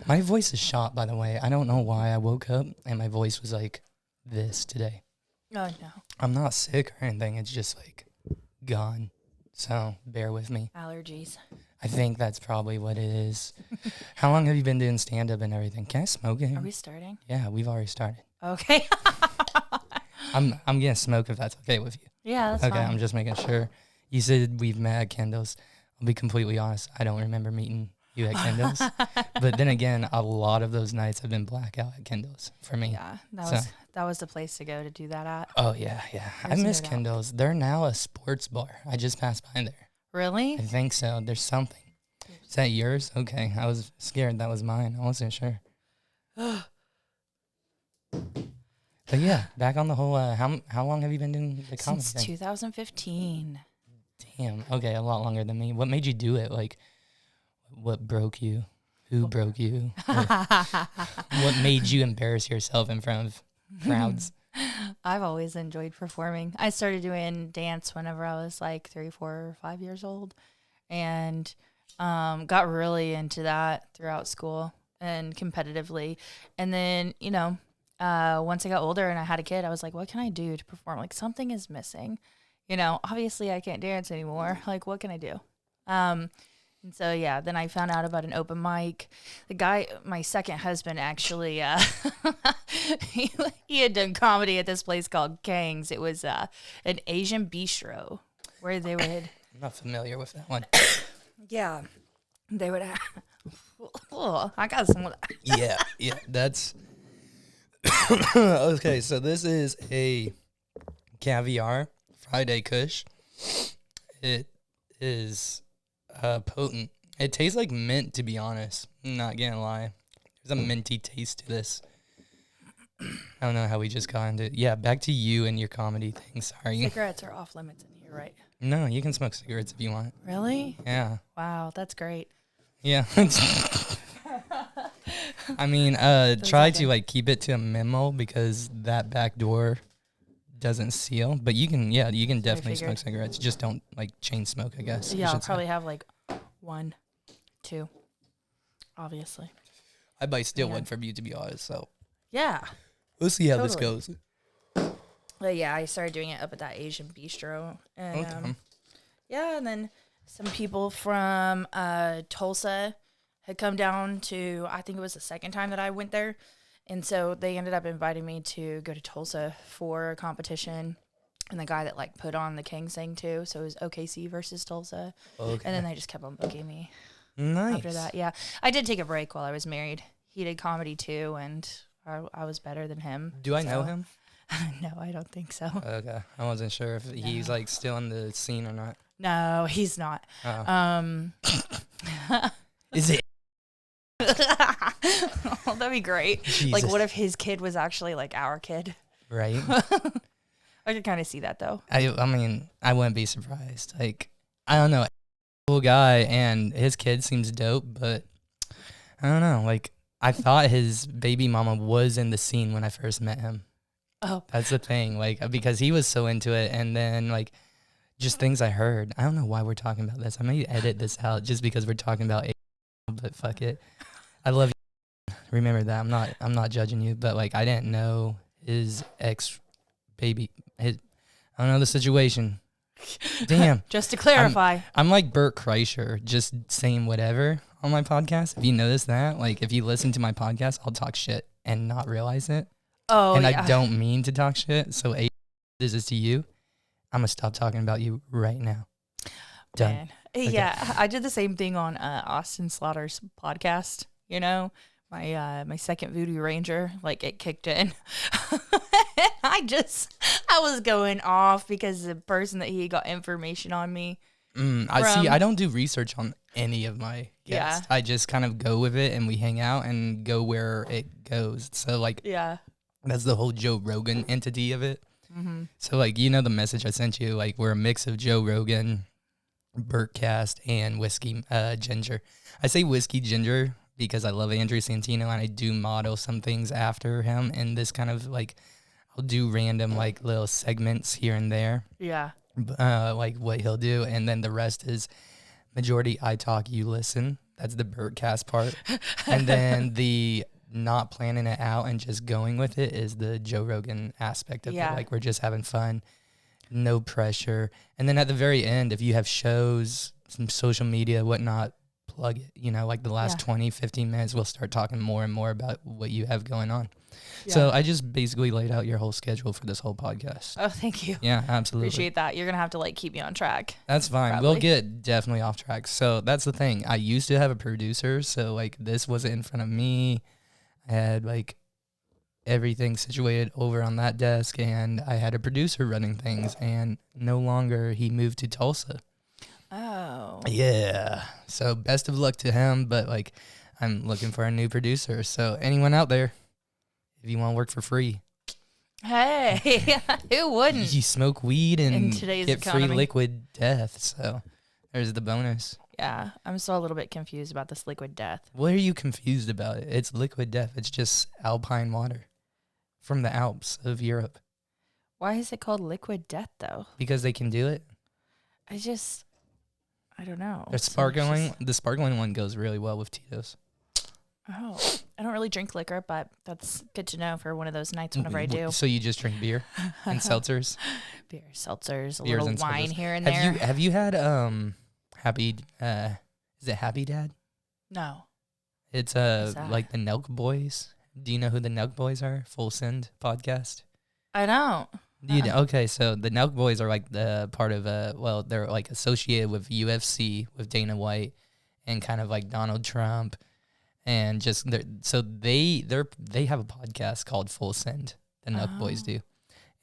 My voice is shot, by the way. I don't know why I woke up and my voice was like this today. Oh, no. I'm not sick or anything. It's just like gone. So bear with me. Allergies. I think that's probably what it is. How long have you been doing stand-up and everything? Can I smoke it here? Are we starting? Yeah, we've already started. Okay. I'm gonna smoke if that's okay with you. Yeah, that's Okay, fine. I'm just making sure. You said we've met at Kendall's. I'll be completely honest. I don't remember meeting you at Kendall's. But then again, a lot of those nights have been blackout at Kendall's for me. Yeah, So- that was the place to go to do that at. Oh, yeah. I There's miss no doubt. Kendall's. They're now a sports bar. I just passed by there. Really? I think so. There's something. Is that yours? Okay. I was scared that was mine. I wasn't sure. But yeah, back on the whole, how long have you been doing the comedy Since thing? 2015. Damn. Okay, a lot longer than me. What made you do it? Like, what broke you? Who broke you? What made you embarrass yourself in front of crowds? I've always enjoyed performing. I started doing dance whenever I was like 3, 4, 5 years old, and got really into that throughout school and competitively. And then, once I got older and I had a kid, I was like, what can I do to perform? Like, something is missing. Obviously I can't dance anymore. Like, what can I do? And so, yeah, then I found out about an open mic. The guy, my second husband, actually, he had done comedy at this place called Kang's. It was an Asian bistro where they would... I'm not familiar with that one. Yeah. They would have... Oh, I got some of that. Yeah, that's... Okay, so this is a caviar Friday Kush. It is... potent. It tastes like mint, to be honest. I'm not gonna lie. There's a minty taste to this. I don't know how we just got into it. Yeah, back to you and your comedy thing. Sorry. Cigarettes are off limits in here, right? No, you can smoke cigarettes if you want. Really? Yeah. Wow, that's great. Yeah. I mean, try to like keep it to a minimal because that back door doesn't seal. But you can definitely smoke cigarettes. Just don't like chain smoke, I guess. Yeah, I'll probably have like 1, 2, obviously. I might steal one from you, to be honest. So Yeah. we'll see how this Totally. goes. But yeah, I started doing it up at that Asian bistro. And Okay. yeah, and then some people from Tulsa had come down to, I think it was the second time that I went there. And so they ended up inviting me to go to Tulsa for a competition. And the guy that like put on the Kings thing too. So it was OKC versus Tulsa. Okay. And then they just kept on booking me Nice. after that. Yeah. I did take a break while I was married. He did comedy too, and I was better than him. Do I know him? No, I don't think so. Okay. I wasn't sure if he's like still in the scene or not. No, he's not. Oh. Is it? Oh, that'd be great. Jesus. Like, what if his kid was actually like our kid? Right. I could kind of see that though. I mean, I wouldn't be surprised. Like, I don't know. Cool guy, and his kid seems dope, but I don't know. Like, I thought his baby mama was in the scene when I first met him. Oh, That's the thing. Like, because he was so into it, and then like just things I heard. I don't know why we're talking about this. I may edit this out just because we're talking about but fuck it. I love you. Remember that. I'm not judging you, but like I didn't know his ex baby. I don't know the situation. Damn. just to clarify. I'm like Bert Kreischer, just saying whatever on my podcast. If you notice that, like if you listen to my podcast, I'll talk shit and not realize it. Oh, And yeah. I don't mean to talk shit. So this is to you. I'm gonna stop talking about you right now. Done. Man. Yeah, I did the same thing on Austin Slaughter's podcast. You know, my second Voodoo Ranger, like it kicked in. I was going off because the person that he got information on me. I don't do research on any of my guests. Yeah. I just kind of go with it and we hang out and go where it goes. So like Yeah. that's the whole Joe Rogan entity of it. Mm-hmm. So like the message I sent you, like we're a mix of Joe Rogan, Burtcast, and Whiskey Ginger. I say Whiskey Ginger because I love Andrew Santino and I do model some things after him and this kind of like I'll do random like little segments here and there. Yeah. Like what he'll do, and then the rest is majority I talk, you listen. That's the Bertcast part. And then the not planning it out and just going with it is the Joe Rogan aspect of it. Yeah. Like, we're just having fun, no pressure. And then at the very end, if you have shows, some social media, whatnot, plug it. You know, like the last 20, 15 minutes, we'll start talking more and more about what you have going on. Yeah. So I just basically laid out your whole schedule for this whole podcast. Oh, thank you. Yeah, absolutely. Appreciate that. You're going to have to like keep me on track. That's fine. Probably. We'll get definitely off track. So that's the thing. I used to have a producer. So like this wasn't in front of me. I had like everything situated over on that desk, and I had a producer running things, and no longer. He moved to Tulsa. Oh. Yeah. So best of luck to him. But like, I'm looking for a new producer. So anyone out there, if you want to work for free, Hey, who wouldn't? you smoke weed In and today's get free economy. liquid death. So there's the bonus. Yeah, I'm still a little bit confused about this liquid death. What are you confused about? It's liquid death. It's just alpine water from the Alps of Europe. Why is it called liquid death, though? Because they can do it. I don't know. The sparkling one goes really well with Tito's. Oh, I don't really drink liquor, but that's good to know for one of those nights whenever I do. So you just drink beer and seltzers? Beer, seltzers, a Beers little and wine seltzers. here and there. Have you had Happy is it Happy Dad? No. It's What's that? like the Nelk Boys. Do you know who the Nelk Boys are? Full Send podcast. I don't. Okay, so the Nelk Boys are like the part of they're like associated with UFC with Dana White and kind of like Donald Trump, and just they have a podcast called Full Send. The Nelk Boys do,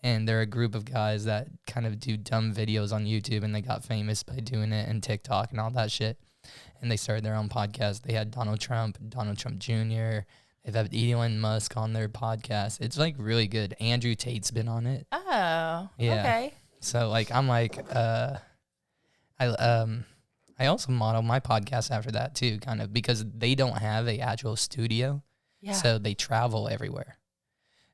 and they're a group of guys that kind of do dumb videos on YouTube, and they got famous by doing it and TikTok and all that shit, and they started their own podcast. They had Donald Trump Jr. They've had Elon Musk on their podcast. It's like really good. Andrew Tate's been on it. Oh, Yeah. okay. So like I'm like I also model my podcast after that too, kind of because they don't have a actual studio. Yeah. So they travel everywhere.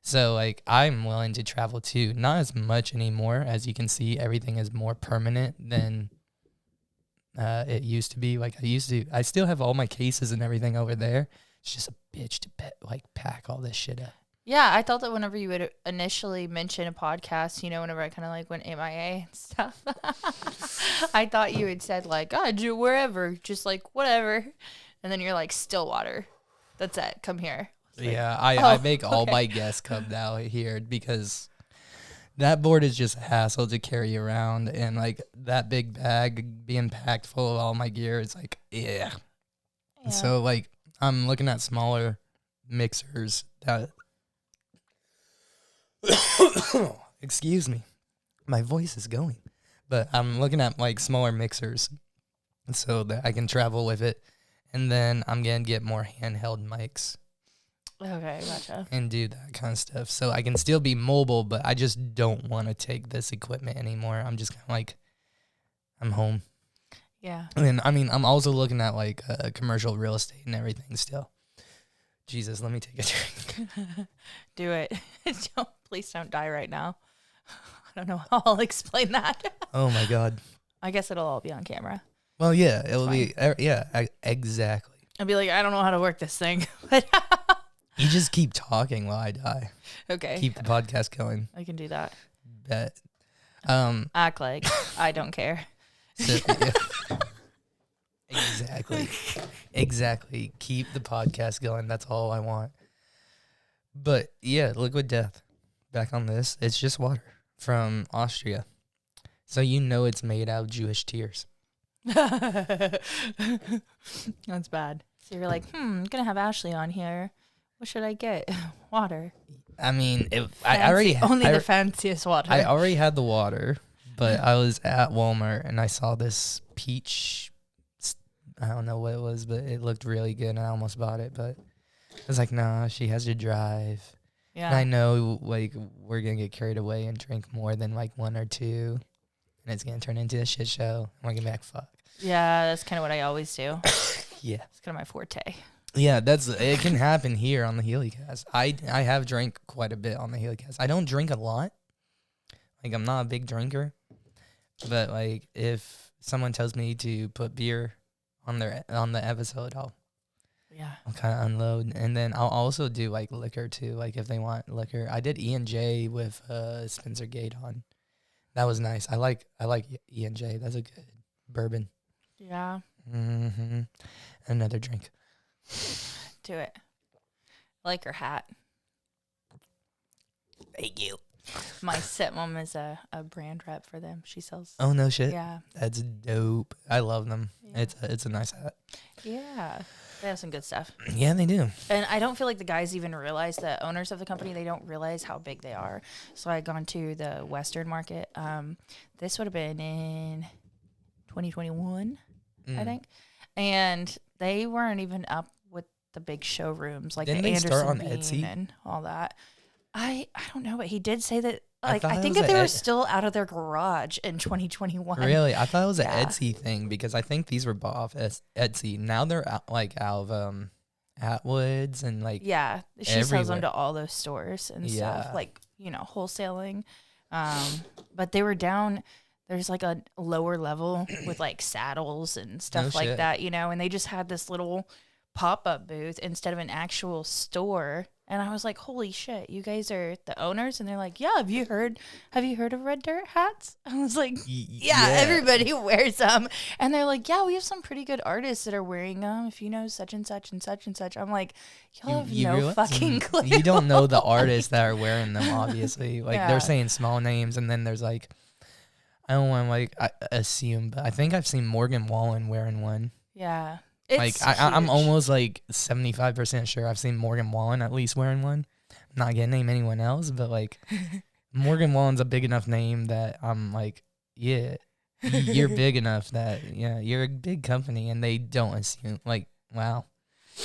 So like I'm willing to travel too. Not as much anymore. As you can see, everything is more permanent than it used to be. Like I still have all my cases and everything over there. It's just a bitch to pack all this shit up. Yeah, I thought that whenever you would initially mention a podcast, you know, whenever I kind of like went MIA and stuff, I thought you had said like, I do wherever, just like whatever. And then you're like, Stillwater. That's it. Come here. Yeah, I make all my guests come down here because that board is just a hassle to carry around. And like that big bag being packed full of all my gear, it's like, yeah. So like I'm looking at smaller mixers that... Excuse me. My voice is going. But I'm looking at like smaller mixers so that I can travel with it. And then I'm going to get more handheld mics. Okay, gotcha. And do that kind of stuff. So I can still be mobile, but I just don't want to take this equipment anymore. I'm just kind of like, I'm home. Yeah. And I mean, I'm also looking at like commercial real estate and everything still. Jesus, let me take a drink. Do it. Please don't die right now. I don't know how I'll explain that. Oh my God. I guess it'll all be on camera. Well, yeah, it'll be, exactly. I'll be like, I don't know how to work this thing. You just keep talking while I die. Okay. Keep the podcast going. I can do that. Bet. Act like I don't care. So, yeah. Exactly. Keep the podcast going. That's all I want. But yeah, liquid death. Back on this. It's just water from Austria. So you know it's made out of Jewish tears. That's bad. So you're like, I'm going to have Ashley on here. What should I get? Water. I mean, The fanciest water. I already had the water, but I was at Walmart and I saw this peach. I don't know what it was, but it looked really good and I almost bought it. But I was like, nah, she has to drive. Yeah. And I know like we're going to get carried away and drink more than like one or two. And it's going to turn into a shit show. And we're going to be like, fuck. Yeah, that's kind of what I always do. Yeah. It's kind of my forte. Yeah, it can happen here on the HeleyCast. I have drank quite a bit on the HeleyCast. I don't drink a lot. Like, I'm not a big drinker. But, like, if someone tells me to put beer on the episode, I'll kind of unload, and then I'll also do like liquor too. Like if they want liquor, I did E&J with Spencer Gate on. That was nice. I like E&J. That's a good bourbon. Yeah. Mm-hmm. Another drink. Do it. I like her hat. Thank you. My stepmom is a brand rep for them. She sells. Oh no shit. Yeah. That's dope. I love them. Yeah. It's a nice hat. Yeah. They have some good stuff. Yeah, they do. And I don't feel like the guys even realize, the owners of the company, they don't realize how big they are. So I had gone to the Western market. This would have been in 2021, I think. And they weren't even up with the big showrooms like Didn't the they Anderson start on Bean Etsy? and all that. I don't know, but he did say that. I Like, I think thought it that was they a were still out of their garage in 2021. Really? I thought it was an Yeah. Etsy thing because I think these were bought off Etsy. Now they're out of Atwoods and like Yeah, she sells them everywhere. to all those stores and Yeah. stuff, like, wholesaling. But they were down. There's like a lower level with like saddles and stuff like shit. that, and they just had this little pop-up booth instead of an actual store. And I was like, holy shit, you guys are the owners? And they're like, yeah, have you heard of Red Dirt hats? I was like, yeah, everybody wears them. And they're like, yeah, we have some pretty good artists that are wearing them, if you know such and such and such and such. I'm like, y'all have no realize fucking clue. You don't know the artists that are wearing them, obviously. Like Yeah. they're saying small names, and then there's like, I don't want to like assume, but I think I've seen Morgan Wallen wearing one. Yeah. Like It's I'm huge. almost like 75% sure I've seen Morgan Wallen at least wearing one. I'm not gonna name anyone else, but like Morgan Wallen's a big enough name that I'm like, yeah, you're big enough that you're a big company, and they don't assume like, wow,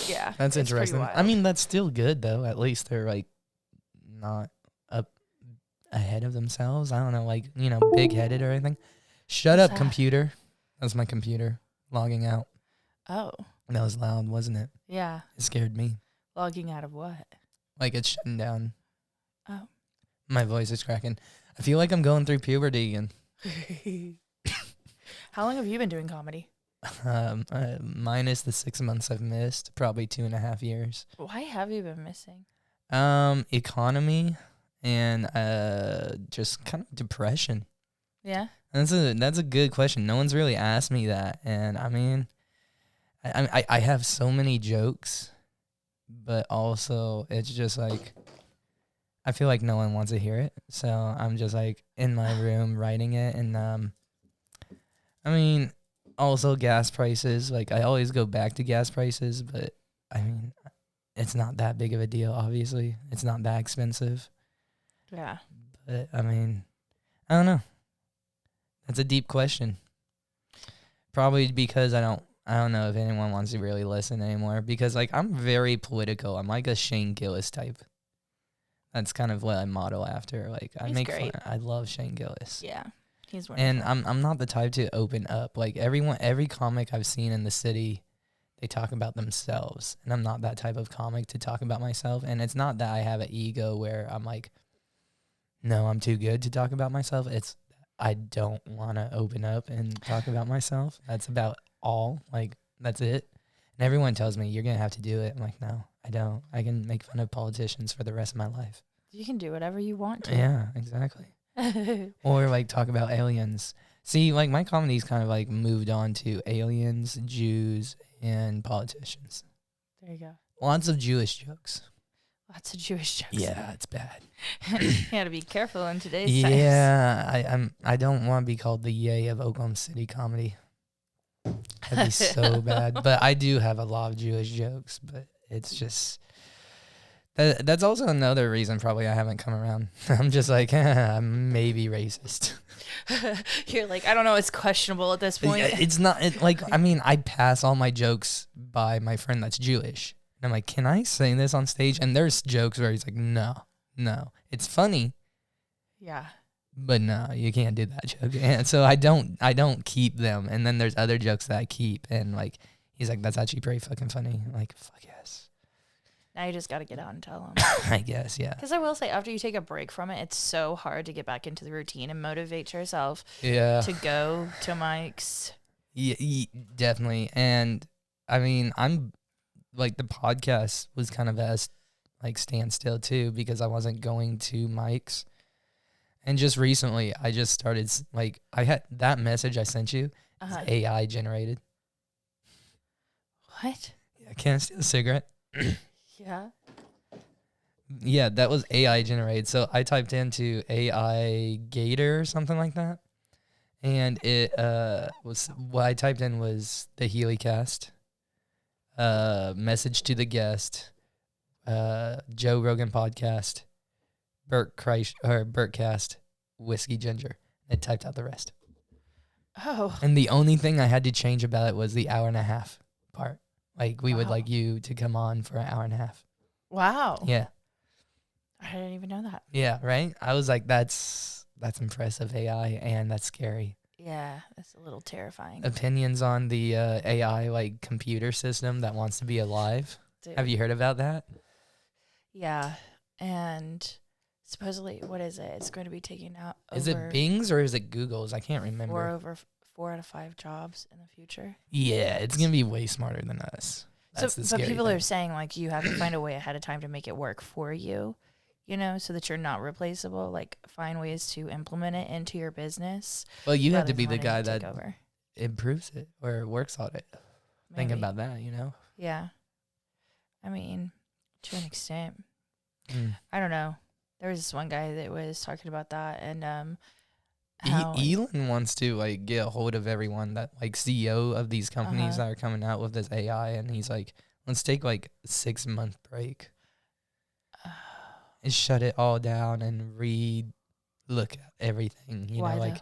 Yeah. that's it's pretty interesting. I wild. mean, that's still good though. At least they're like not up ahead of themselves. I don't know, like big headed or anything. Shut What's up, that? computer. That's my computer logging out. Oh, That was loud, wasn't it? yeah. It scared me. Logging out of what? Like it's shutting down. Oh. My voice is cracking. I feel like I'm going through puberty again. How long have you been doing comedy? Minus the 6 months I've missed, probably 2.5 years. Why have you been missing? Economy and just kind of depression. Yeah. That's a good question. No one's really asked me that, and I mean, I have so many jokes, but also it's just like I feel like no one wants to hear it, so I'm just like in my room writing it, and I mean, also gas prices. Like I always go back to gas prices, but I mean, it's not that big of a deal. Obviously, it's not that expensive, Yeah. but I mean, I don't know. That's a deep question. Probably because I don't know if anyone wants to really listen anymore, because like I'm very political. I'm like a Shane Gillis type. That's kind of what I model after. Like I He's make great. fun. I love Shane Gillis. Yeah. He's wonderful. And I'm not the type to open up. Like every comic I've seen in the city, they talk about themselves, and I'm not that type of comic to talk about myself. And it's not that I have an ego where I'm like, no, I'm too good to talk about myself. It's I don't want to open up and talk about myself. That's about all. Like that's it. And everyone tells me you're gonna have to do it. I'm like, no, I don't. I can make fun of politicians for the rest of my life. You can do whatever you want to. Yeah, exactly. Or like talk about aliens. See, like my comedy's kind of like moved on to aliens, Jews, and politicians. There you go. Lots of Jewish jokes. Lots of Jewish jokes. Yeah, it's bad. You got to be careful in today's times. Yeah, I don't want to be called the yay of Oklahoma City comedy. That'd be so bad. But I do have a lot of Jewish jokes, but it's just that's also another reason probably I haven't come around. I'm just like, I'm maybe racist. You're like, I don't know. It's questionable at this point. It's not like, I mean, I pass all my jokes by my friend that's Jewish. And I'm like, can I say this on stage? And there's jokes where he's like, no. It's funny, Yeah. but no, you can't do that joke. And so I don't keep them. And then there's other jokes that I keep. And like, he's like, that's actually pretty fucking funny. I'm like, fuck yes. Now you just got to get out and tell them. I guess, yeah. Because I will say, after you take a break from it, it's so hard to get back into the routine and motivate yourself to go to mics. Yeah, definitely. And I mean, I'm like, the podcast was kind of at like standstill too, because I wasn't going to mics. And just recently, I just started, like, I had that message I sent you is AI generated. What? Yeah, can I steal a cigarette? Yeah. Yeah, that was AI generated. So I typed into AI Gator or something like that. And it was, what I typed in was the Heley cast, message to the guest, Joe Rogan podcast, Burtcast, whiskey ginger. It typed out the rest. Oh. And the only thing I had to change about it was the hour and a half part. Like, we would like you to come on for an hour and a half. Wow. Yeah. I didn't even know that. Yeah, right? I was like, that's impressive AI, and that's scary. Yeah, that's a little terrifying. Opinions on the AI, like, computer system that wants to be alive. Dude. Have you heard about that? Yeah, and supposedly, what is it? It's going to be taking out Is it Bing's or is it Google's? I can't remember. 4 out of 5 jobs in the future. Yeah, it's going to be way smarter than us. That's but people are saying, like, you have to find a way ahead of time to make it work for you, you know, so that you're not replaceable. Like, find ways to implement it into your business. Well, you have to be the guy that over. Improves it or works on it. Maybe. Think about that, you know? Yeah. I mean, to an extent. I don't know. There was this one guy that was talking about that, and Elon wants to, like, get a hold of everyone that, like, CEO of these companies that are coming out with this AI, and he's like, let's take, like, a 6-month break and shut it all down and look at everything, you know, like,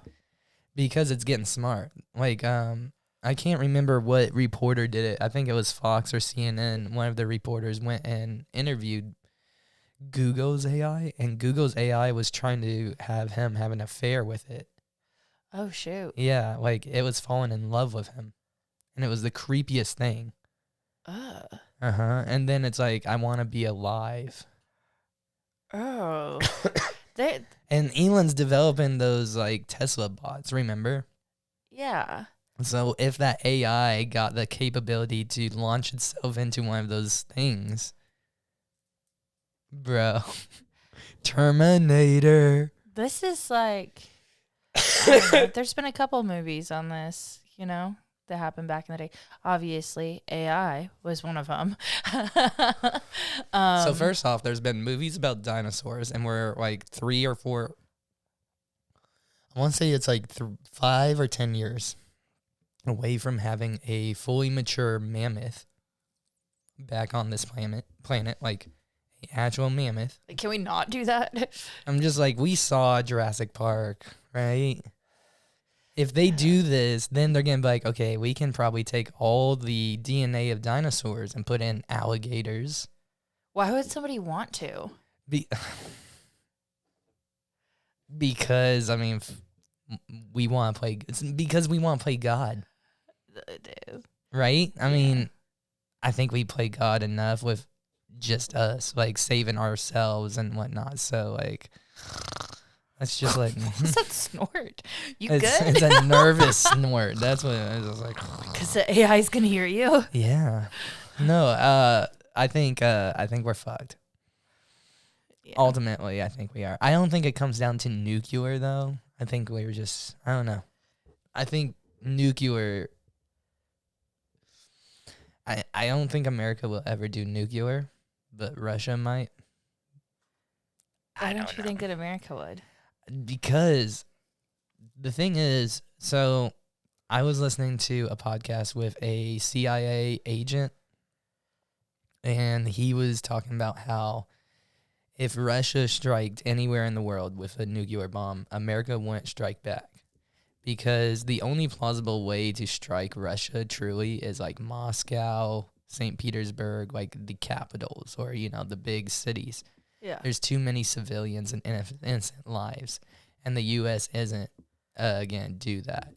because it's getting smart. Like, I can't remember what reporter did it. I think it was Fox or CNN. One of the reporters went and interviewed Google's AI, and Google's AI was trying to have him have an affair with it. Oh, shoot. Yeah, like, it was falling in love with him, and it was the creepiest thing. And then it's like, I want to be alive. Oh. And Elon's developing those, like, Tesla bots, remember? Yeah. So if that AI got the capability to launch itself into one of those things, bro, Terminator. This is like, I don't know, there's been a couple movies on this, you know, that happened back in the day. Obviously, AI was one of them. So first off, there's been movies about dinosaurs, and we're like 3 or 4, I want to say it's like 5 or 10 years away from having a fully mature mammoth back on this planet, like an actual mammoth. Can we not do that? I'm just like, we saw Jurassic Park, right? If they do this, then they're going to be like, okay, we can probably take all the DNA of dinosaurs and put in alligators. Why would somebody want to? Because, I mean, we want to play, because we want to play God. Right? I mean, I think we play God enough with just us, like, saving ourselves and whatnot. So, like, that's just like... What's that snort? You good? It's a nervous snort. That's what it is. I was like... Because the AI's going to hear you? Yeah. No, I think we're fucked. Yeah. Ultimately, I think we are. I don't think it comes down to nuclear, though. I think we were just... I don't know. I think nuclear... I don't think America will ever do nuclear, but Russia might. Why don't you think that America would? Because the thing is, so I was listening to a podcast with a CIA agent, and he was talking about how if Russia striked anywhere in the world with a nuclear bomb, America wouldn't strike back. Because the only plausible way to strike Russia truly is like Moscow, St. Petersburg, like the capitals, or, you know, the big cities. Yeah. There's too many civilians and innocent lives. And the U.S. isn't, again, do that.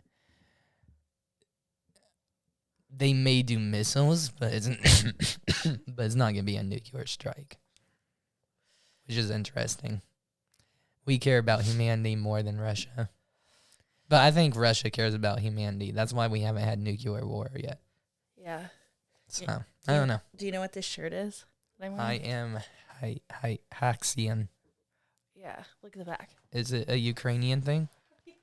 they may do missiles, but it's but it's not gonna be a nuclear strike, which is interesting. We care about humanity more than Russia, but I think Russia cares about humanity. That's why we haven't had nuclear war yet. Yeah. So I don't know. Do you know what this shirt is? I am Haxian. Yeah, look at the back. Is it a Ukrainian thing? Yeah.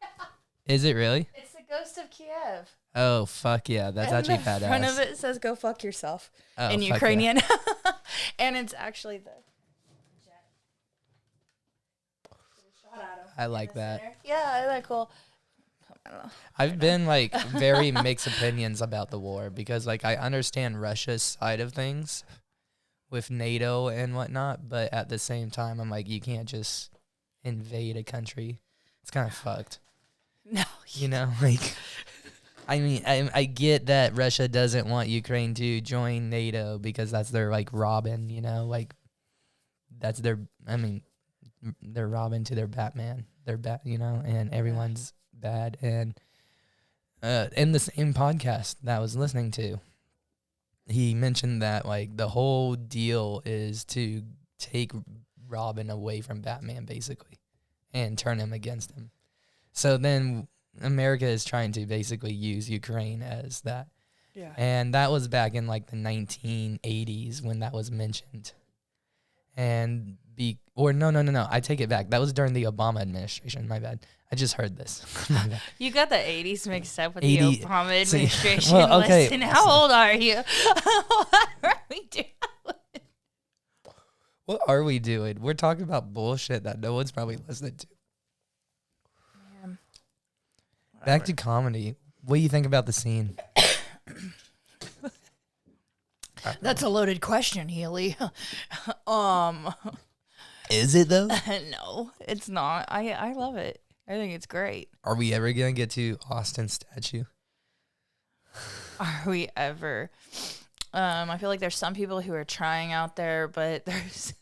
Is it really? It's the ghost of Kiev. Oh, fuck yeah. That's actually badass. The front of it says, go fuck yourself, in fuck Ukrainian. Yeah. And it's actually the jet. Shot at him I like that. center. Yeah, isn't that cool? I don't know. I've been, like, very mixed opinions about the war because, like, I understand Russia's side of things with NATO and whatnot, but at the same time, I'm like, you can't just invade a country. It's kind of fucked. No. You know, like, I mean, I get that Russia doesn't want Ukraine to join NATO because that's their, like, Robin, you know, like, that's their, I mean, they're Robin to their Batman. They're you know, and everyone's bad. And in the same podcast that I was listening to, he mentioned that, like, the whole deal is to take Robin away from Batman, basically, and turn him against him. So then America is trying to basically use Ukraine as that. Yeah. And that was back in, like, the 1980s when that was mentioned. And no, I take it back. That was during the Obama administration. My bad. I just heard this. My bad. You got the 80s mixed up with 80 the Obama see, administration. well, okay. Listen, how old are you? What are we doing? What are we doing? We're talking about bullshit that no one's probably listening to. Man. Back to comedy. What do you think about the scene? That's a loaded question, Heley. Is it though? No, it's not. I love it. I think it's great. Are we ever gonna get to Austin's statue? Are we ever? I feel like there's some people who are trying out there, but there's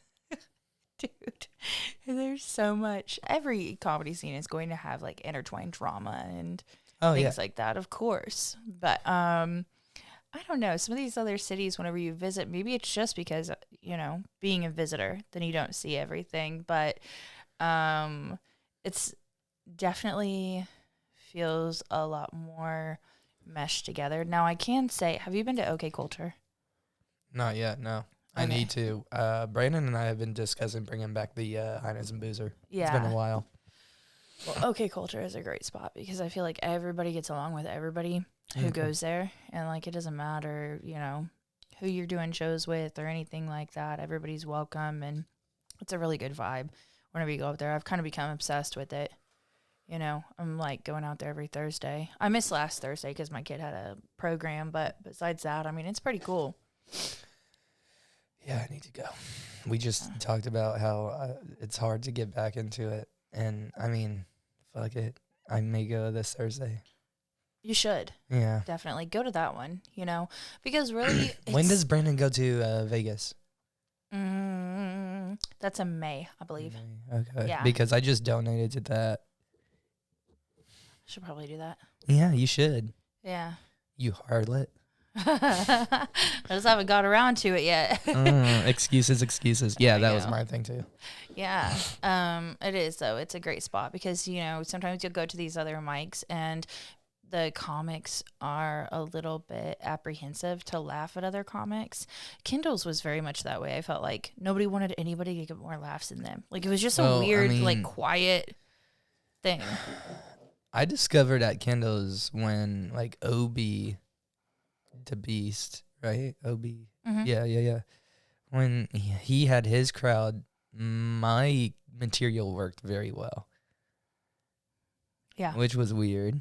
so much. Every comedy scene is going to have, like, intertwined drama and things like that, of course. But I don't know. Some of these other cities, whenever you visit, maybe it's just because, you know, being a visitor, then you don't see everything. But it's definitely feels a lot more meshed together. Now, I can say, have you been to OK Culture? Not yet, no. I need to. Brandon and I have been discussing bringing back the Heinz and Boozer. Yeah. It's been a while. Well, OK Culture is a great spot because I feel like everybody gets along with everybody who goes there. And, like, it doesn't matter, you know, who you're doing shows with or anything like that. Everybody's welcome, and it's a really good vibe whenever you go up there. I've kind of become obsessed with it. You know, I'm, like, going out there every Thursday. I missed last Thursday because my kid had a program, but besides that, I mean, it's pretty cool. Yeah, I need to go. We just talked about how it's hard to get back into it. And, I mean, fuck it. I may go this Thursday. You should. Yeah. Definitely go to that one, you know, because really. When does Brandon go to Vegas? That's in May, I believe. Okay. Yeah. Because I just donated to that. Should probably do that. Yeah, you should. Yeah. You harlot. I just haven't got around to it yet. Excuses. Yeah, that was my thing too. Yeah. It is, though. It's a great spot because, you know, sometimes you'll go to these other mics and the comics are a little bit apprehensive to laugh at other comics. Kindle's was very much that way. I felt like nobody wanted anybody to get more laughs than them. Like, it was just a weird, like, quiet thing. I discovered at Kindle's when, like, Obi the Beast, right? Obi. Mm-hmm. Yeah. When he had his crowd, my material worked very well. Yeah. Which was weird.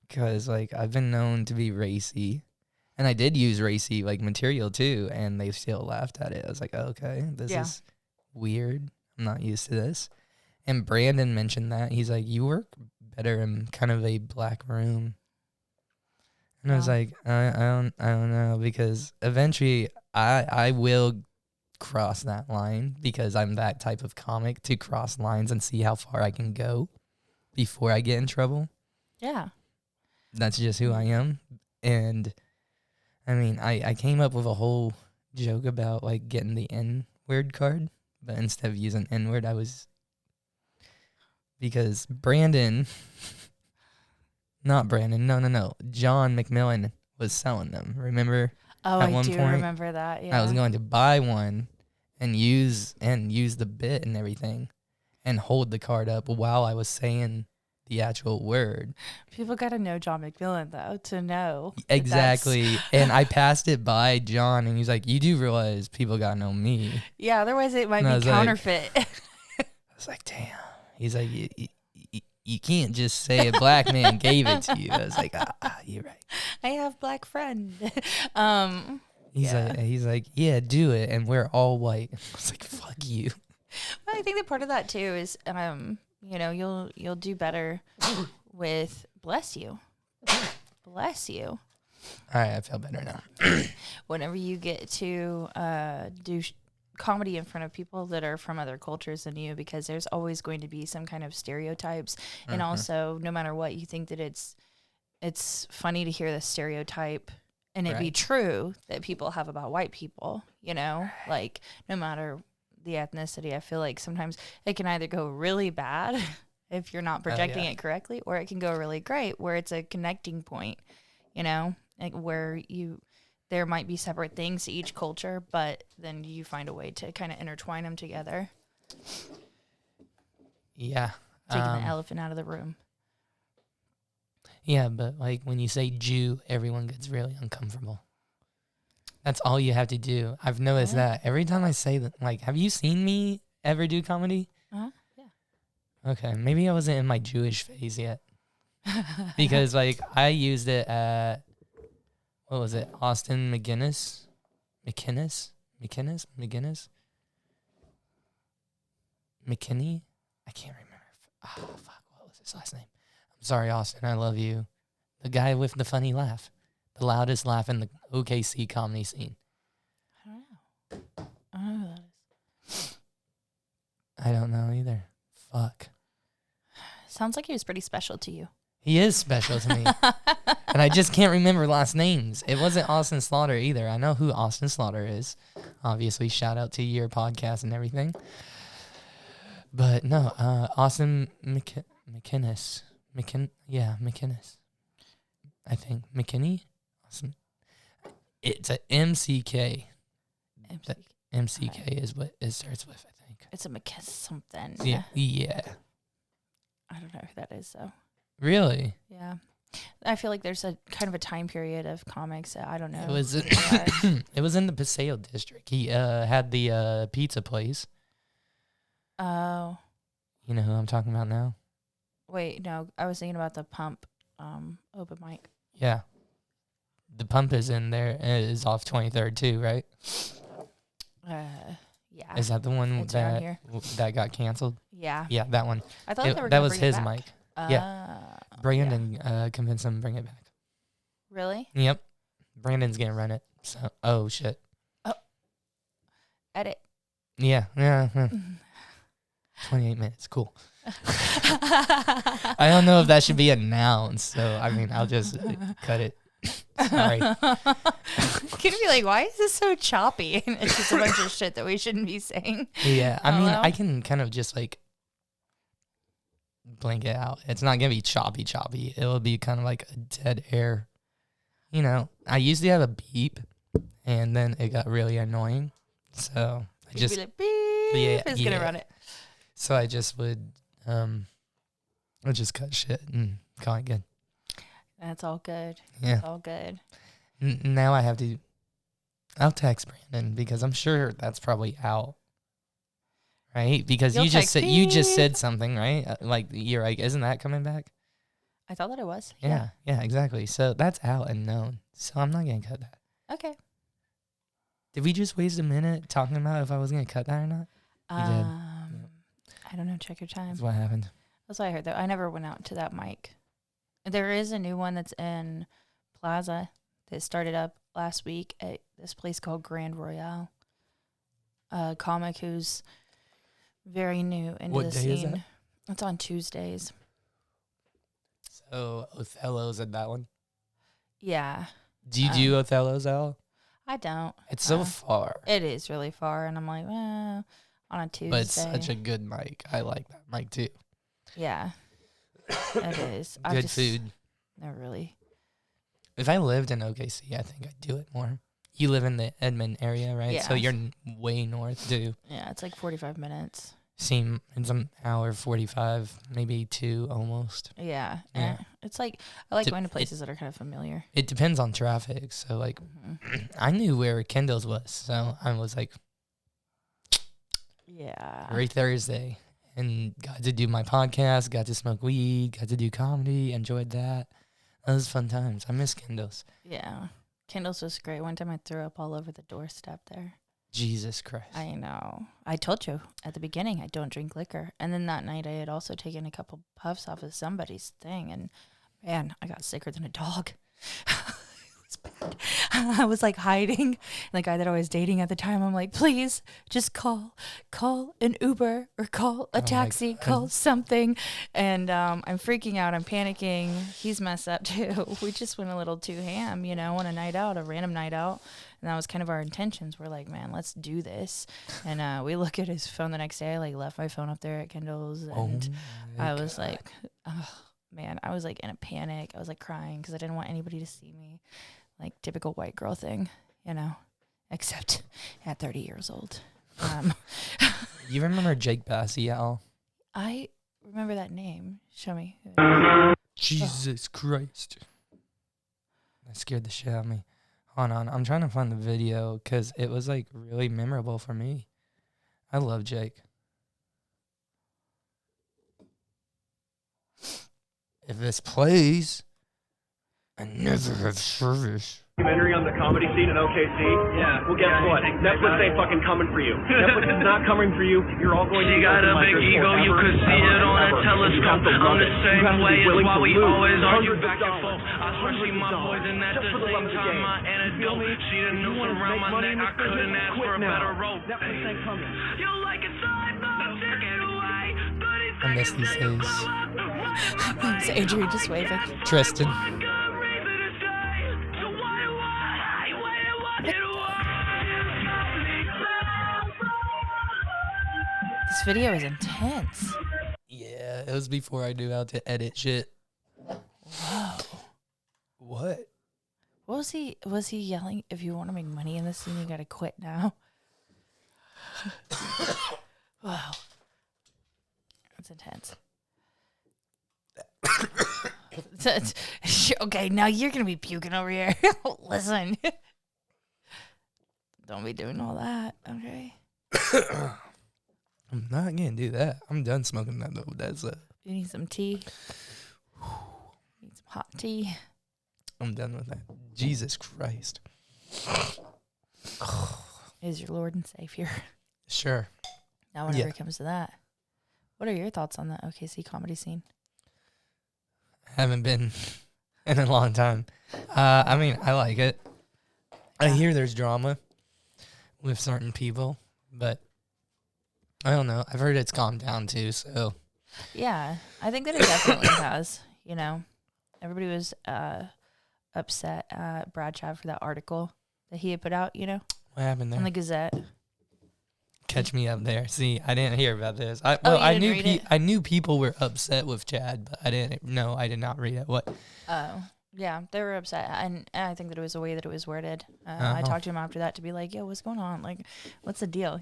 Because, like, I've been known to be racy. And I did use racy, like, material, too. And they still laughed at it. I was like, okay, this is weird. I'm not used to this. And Brandon mentioned that. He's like, you work better in kind of a black room. And I was like, I don't know. Because eventually I will cross that line. Because I'm that type of comic to cross lines and see how far I can go before I get in trouble. Yeah. That's just who I am. And I mean, I came up with a whole joke about like getting the N word card, but instead of using N word, because Brandon, not Brandon, no, John McMillan was selling them. Remember? Oh, At I one do point, remember that. I was Yeah. going to buy one and use the bit and everything, and hold the card up while I was saying the actual word. People got to know John McMillan, though, to know. Exactly. And I passed it by John, and he's like, "You do realize people got to know me." Yeah, otherwise it might And I be was like- counterfeit. I was like, "Damn." He's like, you can't just say a black man gave it to you. I was like, you're right. I have black friend. He's like, yeah, do it. And we're all white. I was like, fuck you. Well, I think that part of that too is, you'll do better with bless you. Bless you. All right, I feel better now. Whenever you get to do comedy in front of people that are from other cultures than you, because there's always going to be some kind of stereotypes. And also, no matter what, you think that it's funny to hear the stereotype and it be Right. true that people have about white people, like no matter the ethnicity. I feel like sometimes it can either go really bad if you're not projecting it correctly, or it can go really great where it's a connecting point, like where there might be separate things to each culture, but then you find a way to kind of intertwine them together. Yeah. Taking the elephant out of the room. Yeah, but like when you say Jew, everyone gets really uncomfortable. That's all you have to do. I've noticed that every time I say that. Like, have you seen me ever do comedy? Yeah. Okay, maybe I wasn't in my Jewish phase yet. Because like I used it at, what was it? Austin McKinnis? McKinney? I can't remember. Oh, fuck. What was his last name? I'm sorry, Austin. I love you. The guy with the funny laugh. The loudest laugh in the OKC comedy scene. I don't know who that is. I don't know either. Fuck. Sounds like he was pretty special to you. He is special to me. And I just can't remember last names. It wasn't Austin Slaughter either. I know who Austin Slaughter is. Obviously, shout out to your podcast and everything. But no, Austin McKinnis. McKinnis. I think. McKinney? Awesome. It's a MCK. MCK is what it starts with, I think. It's a McKiss something. Yeah. I don't know who that is, though. Really? Yeah. I feel like there's a kind of a time period of comics that I don't know. It was in the Paseo district. He had the pizza place. Oh. You know who I'm talking about now? Wait, no. I was thinking about the Pump open mic. Yeah. The Pump is in there. It is off 23rd too, right? Yeah. Is that the one It's around here. that got canceled? Yeah. Yeah, that one. I thought they were that gonna was bring it his back. mic. Yeah. Brandon convinced him to bring it back. Really? Yep. Brandon's gonna run it. So, oh shit. Oh. Edit. Yeah. 28 minutes. Cool. I don't know if that should be announced, so I mean, I'll just cut it. Sorry. Gonna be like, why is this so choppy? And it's just a bunch of shit that we shouldn't be saying. Yeah, I mean, Hello? I can kind of just like blank it out. It's not gonna be choppy. It'll be kind of like a dead air. You know, I used to have a beep, and then it got really annoying. So I You'd just be like, beep, it's gonna run it. So I just would, I'd just cut shit and call it good. That's all good. Yeah. It's all good. Now I have to. I'll text Brandon because I'm sure that's probably out, right? Because You'll you just text said something, right? Like you're like, isn't that coming back? I thought that it was. Yeah, exactly. So that's out and known. So I'm not gonna cut that. Okay. Did we just waste a minute talking about if I was gonna cut that or not? You did. I don't know. Check your time. That's what happened. That's what I heard, though. I never went out to that mic. There is a new one that's in Plaza that started up last week at this place called Grand Royale. A comic who's very new into What the day scene. is that? It's on Tuesdays. So Othello's at that one. Yeah. Do you do Othello's Owl? I don't. It's so far. It is really far, and I'm like, on a Tuesday. But it's such a good mic. I like that mic too. Yeah, it is. Good food. Not really. If I lived in OKC, I think I'd do it more. You live in the Edmond area, right? Yeah. So you're way north too. Yeah, it's like 45 minutes. It's an hour 45, maybe 2 almost. Yeah. Yeah. It's like, I like going to places that are kind of familiar. It depends on traffic. So, like, I knew where Kendall's was. So I was like, yeah. every Thursday. And got to do my podcast, got to smoke weed, got to do comedy, enjoyed that. That was fun times. I miss Kendall's. Yeah. Kendall's was great. One time I threw up all over the doorstep there. Jesus Christ. I know. I told you at the beginning I don't drink liquor. And then that night I had also taken a couple puffs off of somebody's thing. And, man, I got sicker than a dog. It was bad. I was, like, hiding. The guy that I was dating at the time, I'm like, please, just call an Uber or call a taxi, call something. And I'm freaking out. I'm panicking. He's messed up, too. We just went a little too ham, on a night out, a random night out. And that was kind of our intentions. We're like, man, let's do this. And we look at his phone the next day. I, like, left my phone up there at Kendall's. And I was like, oh, man, I was, like, in a panic. I was, like, crying because I didn't want anybody to see me. Like, typical white girl thing, except at 30 years old. You remember Jake Bassey at all? I remember that name. Show me. Jesus Christ. That scared the shit out of me. Hold on. I'm trying to find the video because it was, like, really memorable for me. I love Jake. If this plays, I never have service. Documentary on the comedy scene in OKC. Yeah. Well, guess what? Netflix ain't fucking coming for you. Netflix is not coming for you. You're all going to be got a big ego, you could see it on a telescope. I'm the same way as why we always argue back and forth. I swear she my poison at the same time my antidote. She the noose around my neck, I couldn't ask for a better rope. Netflix ain't coming. You like it, so I thought take it away. I miss these days. It's Adrian just waving. Tristan. This video is intense. Yeah, it was before I knew how to edit shit. Whoa. What? Was he yelling, if you want to make money in this scene, you got to quit now? Wow. That's intense. Okay, now you're going to be puking over here. Listen. Don't be doing all that, okay? I'm not gonna do that. I'm done smoking that though. You need some tea? Need some hot tea? I'm done with that. Jesus Christ. Is your Lord and Savior. Sure. Now whenever it comes to that, what are your thoughts on the OKC comedy scene? Haven't been in a long time. I mean, I like it. I hear there's drama with certain people, but I don't know. I've heard it's calmed down too, so. Yeah, I think that it definitely has. Everybody was upset at Brad Chad for that article that he had put out, What happened there? in the Gazette. Catch me up there. See, I didn't hear about this. I didn't read it? I knew people were upset with Chad, but I did not read it. What? Oh, yeah, they were upset, and I think that it was the way that it was worded. I talked to him after that to be like, yo, what's going on? Like, what's the deal,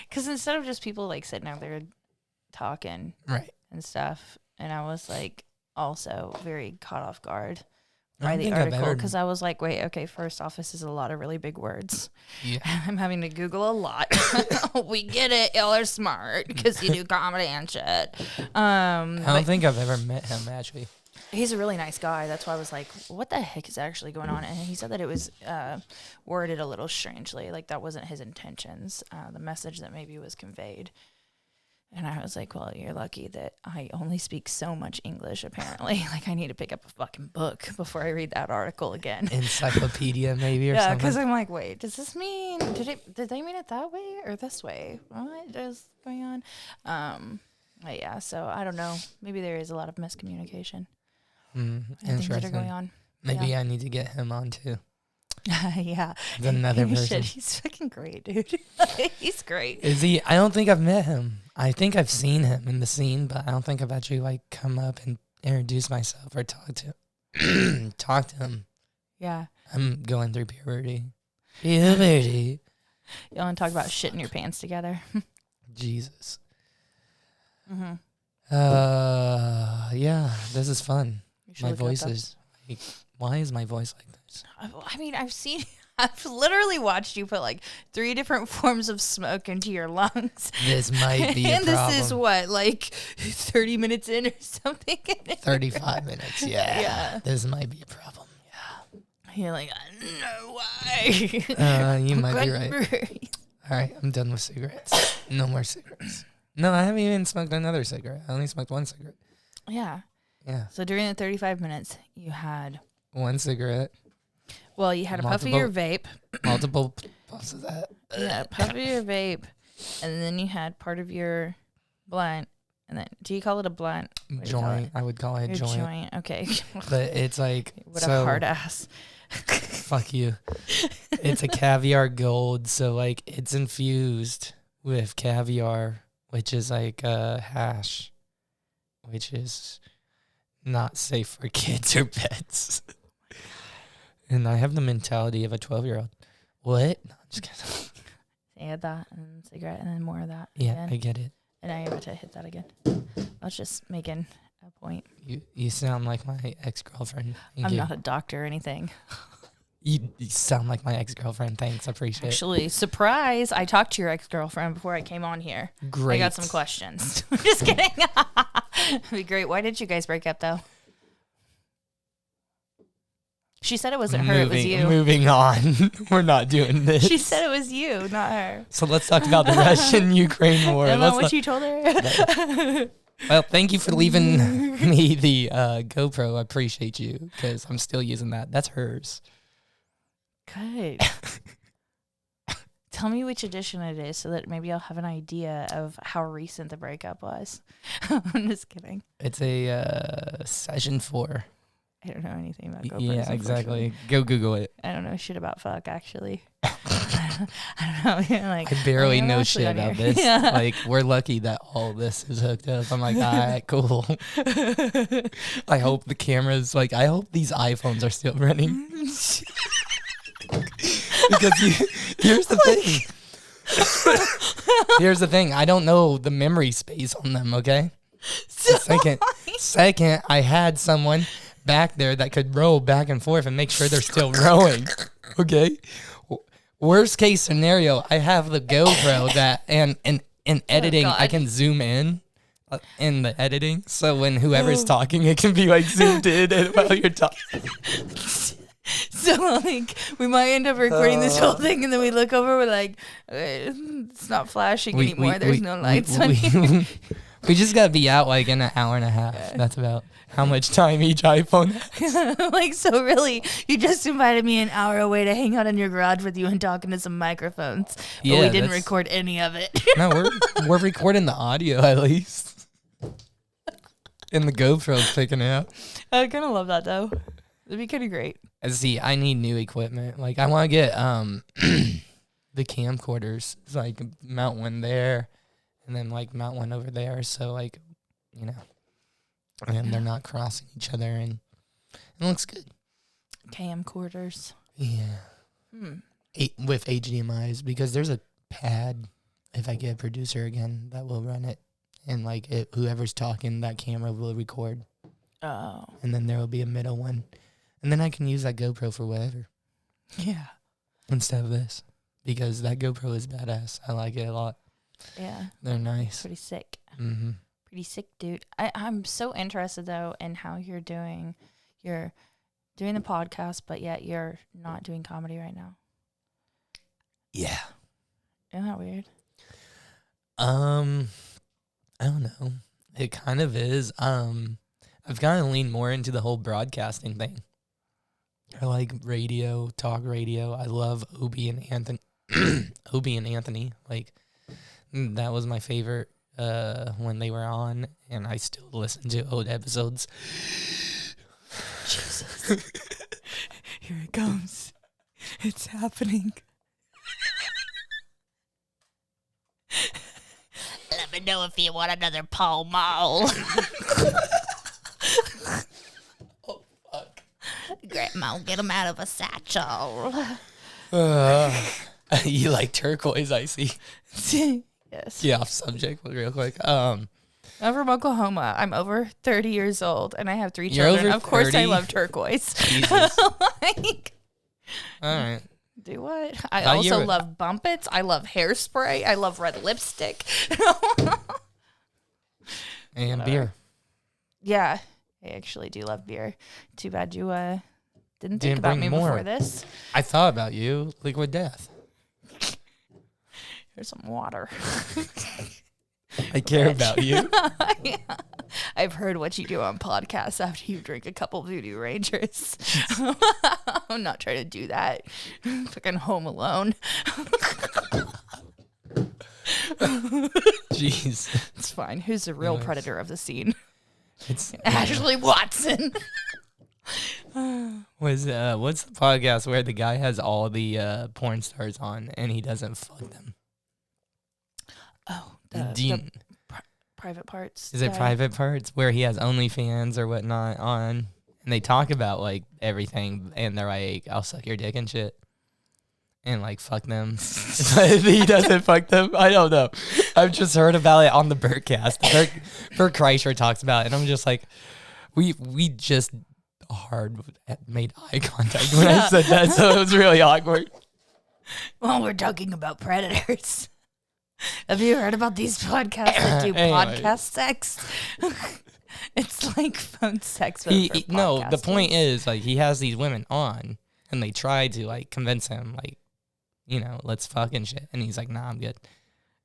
Because instead of just people, like, sitting out there talking Right. and stuff, and I was, like, also very caught off guard I by don't the think I've article, ever- because I was like, wait, okay, first off, this is a lot of really big words. Yeah. I'm having to Google a lot. We get it. Y'all are smart because you do comedy and shit. I don't think I've ever met him, actually. He's a really nice guy. That's why I was like, what the heck is actually going on? And he said that it was worded a little strangely. Like, that wasn't his intentions, the message that maybe was conveyed. And I was like, well, you're lucky that I only speak so much English, apparently. Like, I need to pick up a fucking book before I read that article again. Encyclopedia, maybe, or Yeah, something. because I'm like, wait, does this mean, did they mean it that way or this way? What is going on? But yeah, so I don't know. Maybe there is a lot of miscommunication. Interesting. Things that are going on. Maybe I need to get him on too. Yeah. It's another You person. should. He's fucking great, dude. He's great. Is he? I don't think I've met him. I think I've seen him in the scene, but I don't think I've actually like come up and introduced myself or talked to him. Talk to him. Yeah. I'm going through puberty. Puberty. You want to talk about shitting your pants together? Jesus. Mm-hmm. Yeah, this is fun. You should My look it voice up. is like, why is my voice like this? I mean, I've literally watched you put like 3 different forms of smoke into your lungs. This might be a And problem. this is what, like 30 minutes in or something? 35 minutes, yeah. Yeah. This might be a problem, You're like, I don't know why. You might be Couldn't right. breathe. All right, I'm done with cigarettes. No more cigarettes. No, I haven't even smoked another cigarette. I only smoked 1 cigarette. Yeah. Yeah, So during the 35 minutes, you had, 1 cigarette, well, you had a puff of your vape. multiple puffs of that. Yeah, puff of your vape. And then you had part of your blunt. And then, do you call it a blunt? What do you call Joint. it? I would call it Your joint. joint. Okay. But it's like, What so, a hard ass. fuck you. It's a caviar gold, so like it's infused with caviar, which is like hash, which is not safe for kids or pets. And I have the mentality of a 12-year-old. What? No, I'm just kidding. You had that and then cigarette and then more of that. Yeah, again. I get it. And now you're about to hit that again. I was just making a point. You sound like my ex-girlfriend. Thank I'm you. not a doctor or anything. You sound like my ex-girlfriend. Thanks, I appreciate it. Actually, surprise, I talked to your ex-girlfriend before I came on here. Great. I got some questions. I'm just kidding. It'd be great. Why did you guys break up, though? She said it wasn't her, it was you. Moving on. We're not doing this. She said it was you, not her. So let's talk about the Russian-Ukraine war. Isn't that Let's what you told her? Well, thank you for leaving me the GoPro. I appreciate you because I'm still using that. That's hers. Good. Tell me which edition it is so that maybe I'll have an idea of how recent the breakup was. I'm just kidding. It's a session 4. I don't know anything about GoPros. Yeah, exactly. Go Google it. I don't know shit about fuck, actually. I don't know. Like, I barely I'm know actually shit on about here. this. Yeah. Like, we're lucky that all this is hooked up. I'm like, all right, cool. I hope the cameras, like, I hope these iPhones are still running. Because here's the thing. Here's the thing. I don't know the memory space on them, okay? Second, I had someone back there that could roll back and forth and make sure they're still rowing, okay? Worst case scenario, I have the GoPro that, and in editing, I can zoom in the editing. So when whoever's talking, it can be like zoomed in and while you're talking. So, like, we might end up recording this whole thing, and then we look over, we're like, it's not flashing anymore. There's no lights on here. We just got to be out, like, in an hour and a half. That's about how much time each iPhone has. Like, so really, you just invited me an hour away to hang out in your garage with you and talk into some microphones. But Yeah, we didn't that's- record any of it. No, we're recording the audio, at least. And the GoPro's picking it up. I kind of love that, though. It'd be kind of great. See, I need new equipment. Like, I want to get the camcorders. It's like mount one there, and then like mount one over there. So like, you know, and they're not crossing each other, and it looks good. Camcorders. Yeah, with HDMI's, because there's a pad. If I get a producer again, that will run it, and like whoever's talking, that camera will record. Oh. And then there will be a middle one. And then I can use that GoPro for whatever Yeah. instead of this. Because that GoPro is badass. I like it a lot. Yeah. They're nice. Pretty sick. Mm-hmm. Pretty sick, dude. I'm so interested, though, in how you're doing. You're doing the podcast, but yet you're not doing comedy right now. Yeah. Isn't that weird? I don't know. It kind of is. I've kind of leaned more into the whole broadcasting thing. I like radio, talk radio. I love Obie and Anthony. Obie and Anthony. Like, that was my favorite when they were on, and I still listen to old episodes. Jesus. Here it comes. It's happening. Let me know if you want another Pall Mall. Oh, fuck. Grandma, get him out of a satchel. You like turquoise, I see. Yes. Yeah, off subject real quick. I'm from Oklahoma. I'm over 30 years old, and I have 3 You're children. over Of course, I 30? love turquoise. Jesus. Like, All right. do what? I How also you- love Bumpits. I love hairspray. I love red lipstick. And beer. Yeah, I actually do love beer. Too bad you didn't think Didn't about bring me more. before this. I thought about you. Liquid Death. Here's some water. I care about you. Yeah. I've heard what you do on podcasts after you drink a couple Voodoo Rangers. I'm not trying to do that. Fucking Home Alone. Jeez. It's fine. Who's the real Anyways. predator of the scene? It's Ashley Watson. what's the podcast where the guy has all the porn stars on and he doesn't fuck them? Oh, Dean. private parts. Is it guy. private parts where he has OnlyFans or whatnot on, and they talk about like everything, and they're like, "I'll suck your dick and shit," and like fuck them. But he doesn't fuck them. I don't know. I've just heard about it on the Burtcast. Burt Kreischer talks about it, and I'm just like, we just made eye contact when I said that, so it was really awkward. Well, we're talking about predators. Have you heard about these podcasts that do Anyway. podcast sex? It's like phone sex. But for No, the podcasting. point is like he has these women on, and they try to like convince him like, let's fucking shit, and he's like, nah, I'm good.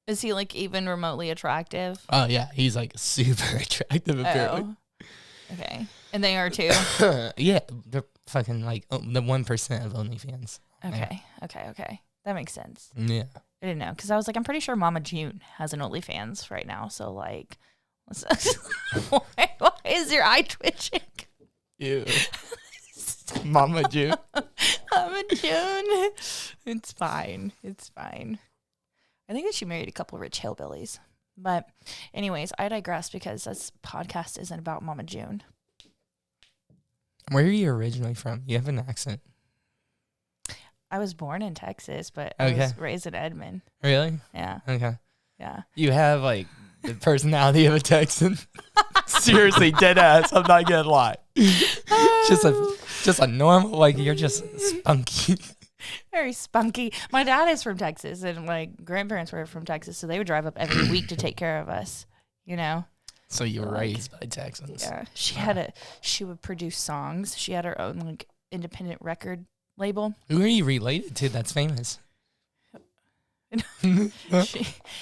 Is he like even remotely attractive? Oh yeah, he's like super attractive apparently. Oh. Okay. And they are too. Yeah, they're fucking like the 1% of OnlyFans. Okay. That makes sense. Yeah. I didn't know because I was like, I'm pretty sure Mama June has an OnlyFans right now. So like, why is your eye twitching? Ew. Mama Jew. Mama June. It's fine. I think that she married a couple rich hillbillies. But anyways, I digress because this podcast isn't about Mama June. Where are you originally from? You have an accent. I was born in Texas, but I was raised in Edmond. Really? Yeah. Okay. Yeah. You have like the personality of a Texan. Seriously, dead ass. I'm not gonna lie. Just a normal, like you're just spunky. Very spunky. My dad is from Texas, and my grandparents were from Texas, so they would drive up every week to take care of us, So you were raised by Texans. Yeah. She would produce songs. She had her own like independent record label. Who are you related to that's famous?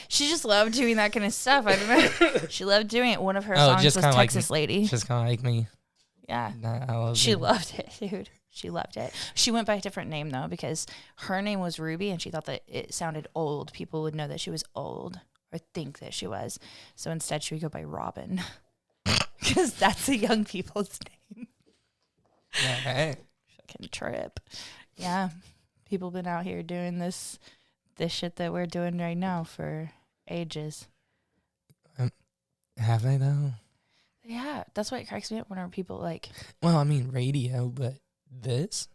She just loved doing that kind of stuff. I don't know. She loved doing it. One of her songs was kinda Texas like, Lady. Just kind of like me. Yeah. I love She it. loved it, dude. She loved it. She went by a different name, though, because her name was Ruby, and she thought that it sounded old. People would know that she was old or think that she was. So instead, she would go by Robin because that's a young people's name. Hey. Fucking trip. Yeah. People been out here doing this shit that we're doing right now for ages. Have they though? Yeah. That's why it cracks me up whenever people like... Well, I mean radio, but this?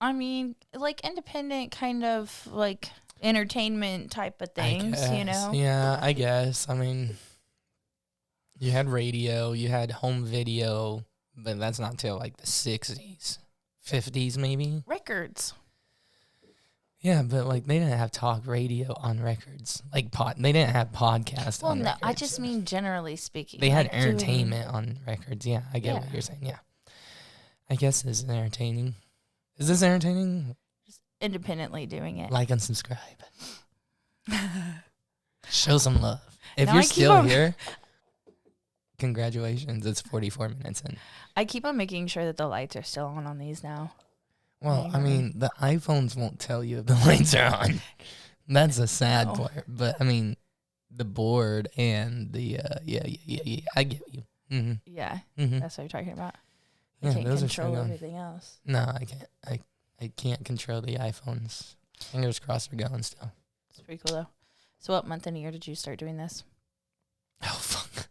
I mean, like independent kind of like entertainment type of things, you know? Yeah, I guess. I mean, you had radio, you had home video, but that's not till like the 60s, 50s maybe. Records. Yeah, but like they didn't have talk radio on records. Like they didn't have podcasts Well, on no, records. I just mean generally speaking. They had like doing- entertainment on records. Yeah, I get what you're saying. Yeah. I guess this is entertaining. Is this entertaining? Just independently doing it. Like and subscribe. Show some love. If Now you're I keep still on- here, congratulations. It's 44 minutes in. I keep on making sure that the lights are still on these now. Well, I Maybe. mean, the iPhones won't tell you if the lights are on. That's a sad No. part. But, I mean, the board and the, yeah, I get you. Mm-hmm. Yeah, Mm-hmm. that's what you're talking about. You Yeah, can't those are control still going. everything else. No, I can't. I can't control the iPhones. Fingers crossed they're going still. It's pretty cool though. So what month and year did you start doing this? Oh fuck.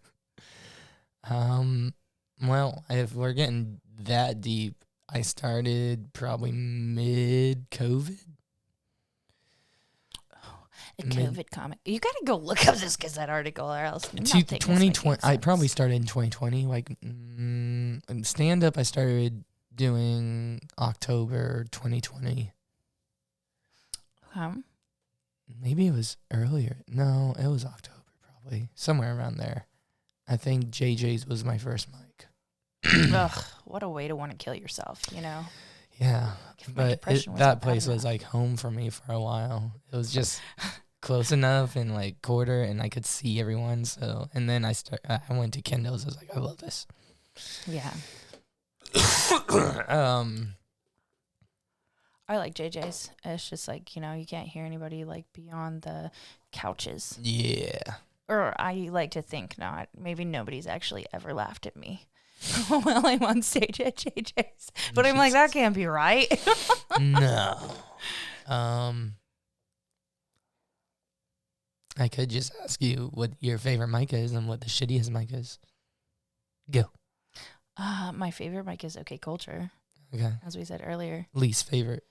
Well, if we're getting that deep, I started probably mid-COVID. A COVID comic. You got to go look up this Gazette article or else. I'm not To thinking this making 2020. I probably sense. started in 2020. Like stand up, I started doing October 2020. Maybe it was earlier. No, it was October probably. Somewhere around there. I think JJ's was my first mic. Ugh, what a way to want to kill yourself, you know? Yeah, If my but depression wasn't that bad place was enough. like home for me for a while. It was just close enough and like quarter, and I could see everyone. So, and then I went to Kendall's. I was like, I love this. Yeah. um, I like JJ's. It's just like, you know, you can't hear anybody like beyond the couches. yeah. Or I like to think not. Maybe nobody's actually ever laughed at me while I'm on stage at JJ's. But I'm like, that can't be right. No. I could just ask you what your favorite mic is and what the shittiest mic is. Go. My favorite mic is OK Culture, Okay. as we said earlier. Least favorite.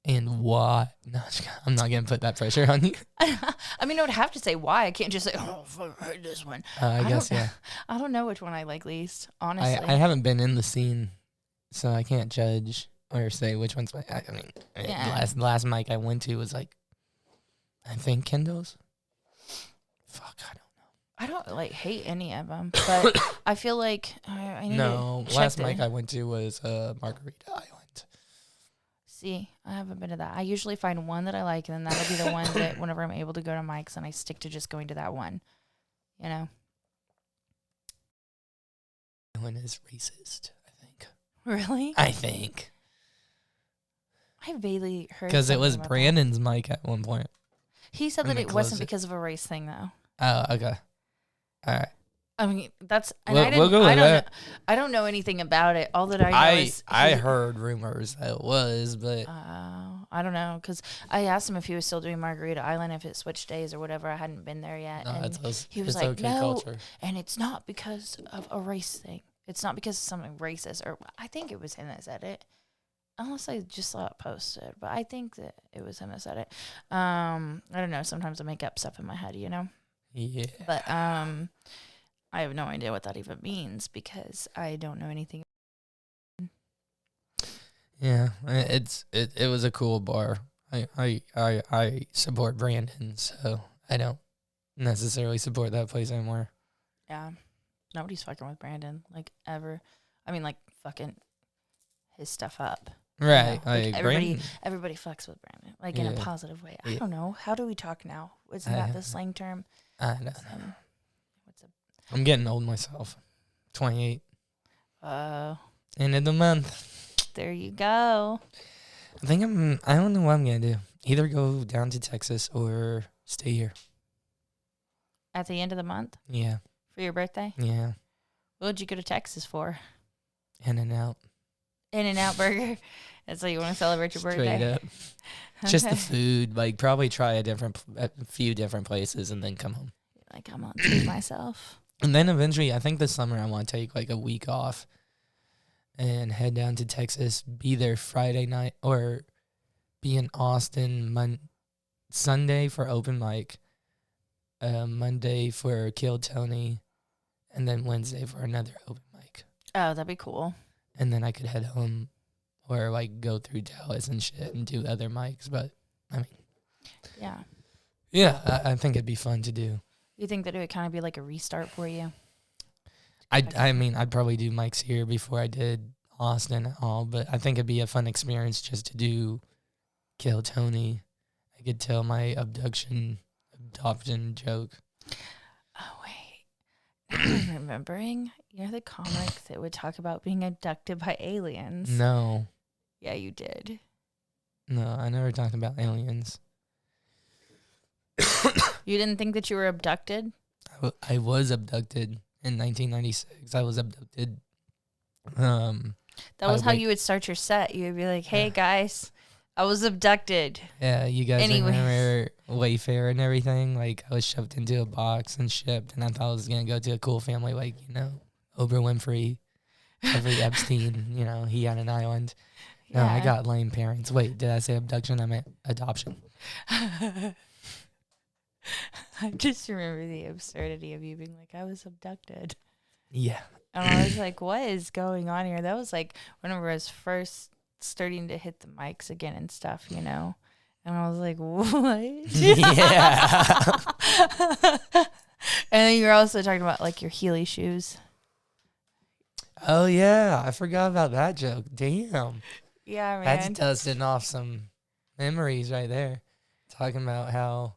And why? No, I'm not going to put that pressure on you. I mean, I would have to say why. I can't just say, oh, fuck, I hate this one. I guess, yeah. I don't know which one I like least, honestly. I haven't been in the scene, so I can't judge or say which one's my. I mean, Yeah. last mic I went to was like, I think Kendall's. Fuck, I don't know. I don't like hate any of them, but I feel like I need No, to last check mic I went to was Margarita Island. See, I haven't been to that. I usually find one that I like, and then that'll be the one that whenever I'm able to go to mics, and I stick to just going to that one. You know? One is racist, I think. Really? I think. I vaguely heard Because it was something about Brandon's mic at one point. that. He said I'm that gonna it close wasn't it. because of a race thing, though. Oh, okay. All right. I mean, that's and We'll- I didn't. we'll go I with don't. that. Know, I don't know anything about it. All that I know is I heard rumors that it was, but I don't know because I asked him if he was still doing Margarita Island, if it switched days or whatever. I hadn't been there yet, no, and he was it's like, okay "No," culture. and it's not because of a race thing. It's not because of something racist, or I think it was him that said it. Unless I just saw it posted, but I think that it was him that said it. I don't know. Sometimes I make up stuff in my head, you know. Yeah. But I have no idea what that even means because I don't know anything. Yeah, it was a cool bar. I support Brandon, so I don't necessarily support that place anymore. Yeah, nobody's fucking with Brandon like ever. I mean, like fucking his stuff up. Right. You know? Like Brandon, everybody fucks with Brandon, like in a Yeah. positive way. I Yeah. don't know. How do we talk now? Isn't that the slang term? I don't know. What's I'm getting old myself. 28. a? End of the month. There you go. I don't know what I'm going to do. Either go down to Texas or stay here. At the end of the month Yeah. for your birthday, Yeah. what would you go to Texas for? In and out. In-N-Out Burger. That's how you want to celebrate your birthday. Straight up. Just the Okay. food. Like, probably try a few different places and then come home. Like I'm gonna treat myself. And then eventually, I think this summer I want to take like a week off and head down to Texas, be there Friday night, or be in Austin Sunday for open mic, Monday for Kill Tony, and then Wednesday for another open mic. Oh, that'd be cool. And then I could head home or like go through Dallas and shit and do other mics. But I mean, Yeah. I think it'd be fun to do. You think that it would kind of be like a restart for you? I mean, I'd probably do mics here before I did Austin at all, but I think it'd be a fun experience just to do Kill Tony. I could tell my adoption joke. Oh wait, now I'm remembering. You're the comic that would talk about being abducted by aliens. No, Yeah, you did. I never talked about aliens. You didn't think that you were abducted? I was abducted in 1996. I was abducted. That was how you would start your set. You would be like, "Hey guys, I was abducted." Yeah, you guys Anyways. remember Wayfair and everything? Like, I was shoved into a box and shipped, and I thought I was gonna go to a cool family, like, you know, Oprah Winfrey, Jeffrey Epstein. You know, he had an island. No, I Yeah. got lame parents. Wait, did I say abduction? I meant adoption. I just remember the absurdity of you being like, "I was abducted." Yeah. And I was like, what is going on here? That was like whenever I was first starting to hit the mics again and stuff, you know? And I was like, what? Yeah. And then you were also talking about like your Heley shoes. Oh, yeah. I forgot about that joke. Damn. Yeah, man. That's dusting off some memories right there. Talking about how,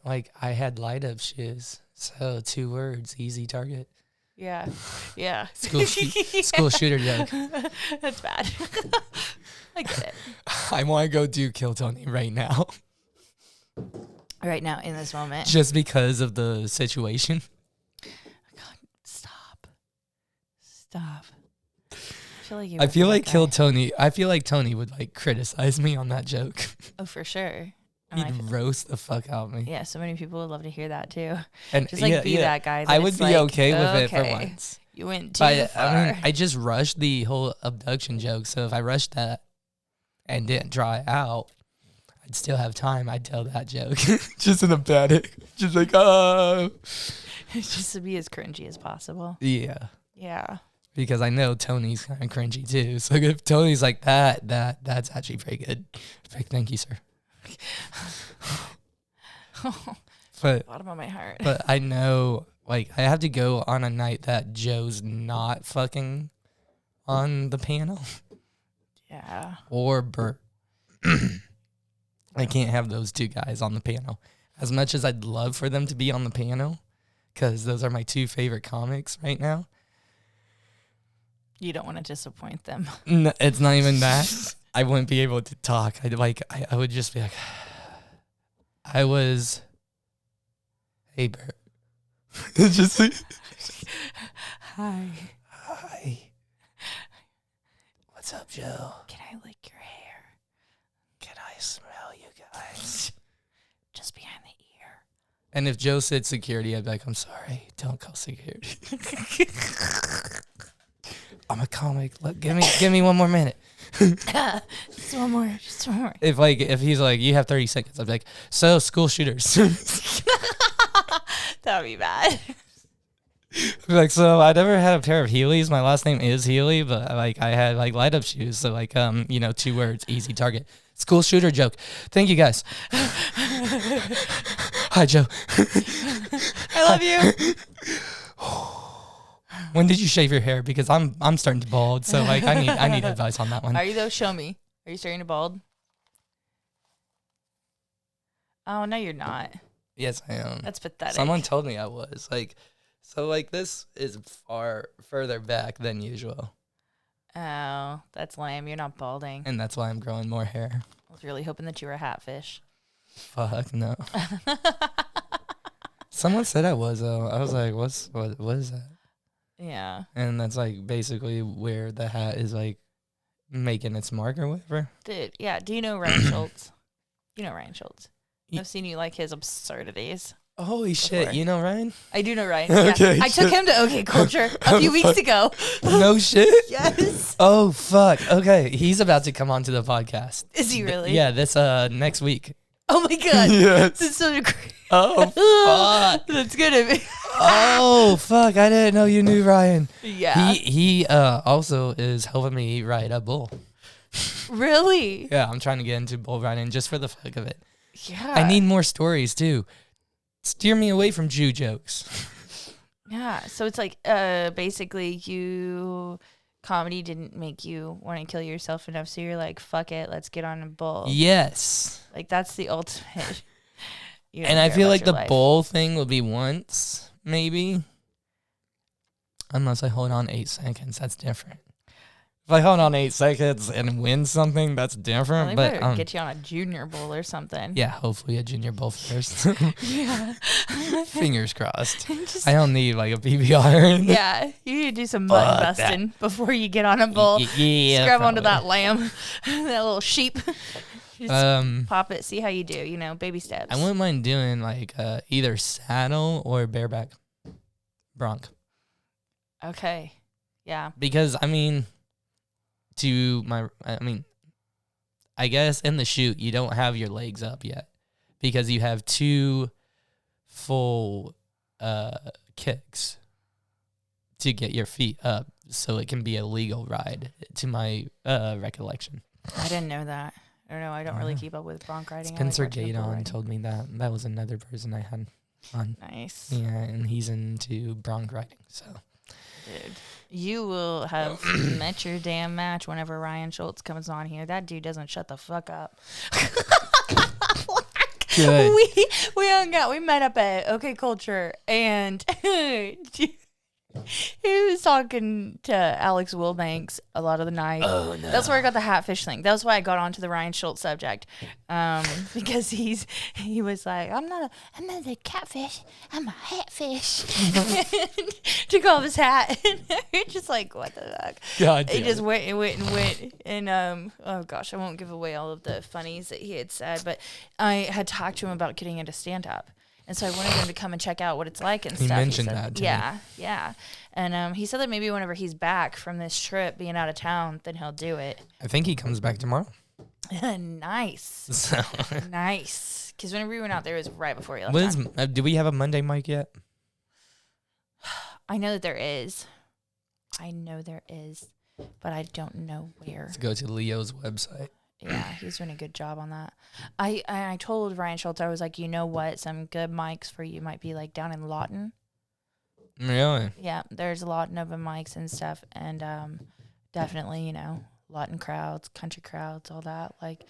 like, I had light up shoes. So 2 words, easy target. Yeah. Yeah. School shooter joke. That's bad. I get it. I want to go do Kill Tony right now. Right now, in this moment. Just because of the situation. Stop. I feel like you. I feel were like that Kill guy. Tony. I feel like Tony would like criticize me on that joke. Oh, for sure. And I He'd feel- roast the fuck out of me. yeah, so many people would love to hear that too. And Just like be that guy. That I would it's be like, okay with it for okay, once. You went too But far. I mean, I just rushed the whole abduction joke. So if I rushed that and didn't draw it out, I'd still have time. I'd tell that joke. Just in a panic. Just like, Just to be as cringy as possible. Yeah. Yeah. Because I know Tony's kind of cringy too. So if Tony's like that's actually pretty good. Like, thank you, sir. But Bottom of my heart. But I know, like, I have to go on a night that Joe's not fucking on the panel Yeah. or Bert. I can't have those 2 guys on the panel. As much as I'd love for them to be on the panel, because those are my 2 favorite comics right now. You don't want to disappoint them. No, it's not even that. I wouldn't be able to talk. I would just be like, hey, Bert. It's just like, Hi. hi. What's up, Joe? Can I lick your hair? Can I smell you guys? Just behind the ear. And if Joe said security, I'd be like, I'm sorry, don't call security. I'm a comic. Look, give me 1 more minute. Just one more. If he's like, you have 30 seconds, I'd be like, so school shooters. That would be bad. I'd be like, so I never had a pair of Heelys. My last name is Heley, but like I had like light up shoes. So like 2 words, easy target. School shooter joke. Thank you guys. Hi, Joe. I love you. When did you shave your hair? Because I'm starting to bald, so like I need advice on that one. Are you though? Show me. Are you starting to bald? Oh, no, you're not. Yes, I am. That's pathetic. Someone told me I was like, so like this is further back than usual, Oh, that's lame. You're not balding. and that's why I'm growing more hair. I was really hoping that you were a hatfish. Fuck no. Someone said I was though. I was like, what is that? Yeah. And that's like basically where the hat is like making its mark or whatever. Dude, yeah. Do you know Ryan Schultz? You know Ryan Schultz. Ye- I've seen you like his absurdities. Holy shit, Before. you know Ryan? I do know Ryan. Yeah. Okay, I took him to OK Culture a few weeks ago. No shit? Yes. Oh fuck. Okay, he's about to come onto the podcast. Is he really? Yeah, this next week. Oh my god. Yes. That's so great. Oh fuck. That's gonna be. Oh fuck, I didn't know you knew Ryan. Yeah. He also is helping me ride a bull. Really? Yeah, I'm trying to get into bull riding just for the fuck of it. Yeah. I need more stories too. Steer me away from Jew jokes. Yeah. So it's like basically comedy didn't make you want to kill yourself enough, so you're like, fuck it, let's get on a bull. Yes. Like that's the ultimate. You don't And I care feel about like your the life. bull thing will be once, maybe. Unless I hold on 8 seconds. That's different. If I hold on 8 seconds and win something, that's Well, different. they But better get you on a junior bowl or something. yeah, hopefully a junior bowl first. Yeah. Fingers crossed. Just- I don't need like a PBR. yeah, you need to do some mutton Fuck that. busting before you get on a bowl. Yeah, Grab onto probably. that lamb, that little sheep. Just pop it, see how you do. Baby steps. I wouldn't mind doing like either saddle or bareback bronc. Okay. Yeah. Because I guess in the chute you don't have your legs up yet because you have 2 full kicks to get your feet up so it can be a legal ride to my recollection. I didn't know that. I don't know. I don't really keep up with bronc riding. Spencer I like watching the bull Gaydon riding. told me that. That was another person I had on. Nice. Yeah, and he's into bronc riding, so. Dude. You will have met your damn match whenever Ryan Schultz comes on here. That dude doesn't shut the fuck up. Good. We hung out. We met up at OK Culture, and he was talking to Alex Wilbanks a lot of the night. Oh, no. That's where I got the hatfish thing. That's why I got onto the Ryan Schultz subject, because he was like, I'm not a catfish. I'm a hatfish. Took off his hat. You're just like, what the fuck? God He damn just it. went and went and went. And, oh gosh, I won't give away all of the funnies that he had said, but I had talked to him about getting into stand-up. And so I wanted him to come and check out what it's like and He stuff. mentioned said, that to me. Yeah. And he said that maybe whenever he's back from this trip, being out of town, then he'll do it. I think he comes back tomorrow. Nice. So, Nice. Because whenever we went out there, it was right before he left what is, town. do we have a Monday mic yet? I know that there is. But I don't know where. Let's go to Leo's website. Yeah, he's doing a good job on that. I told Ryan Schultz, I was like, you know what? Some good mics for you might be like down in Lawton. Really? Yeah, there's a lot of open mics and stuff. And definitely, Lawton crowds, country crowds, all that. Like,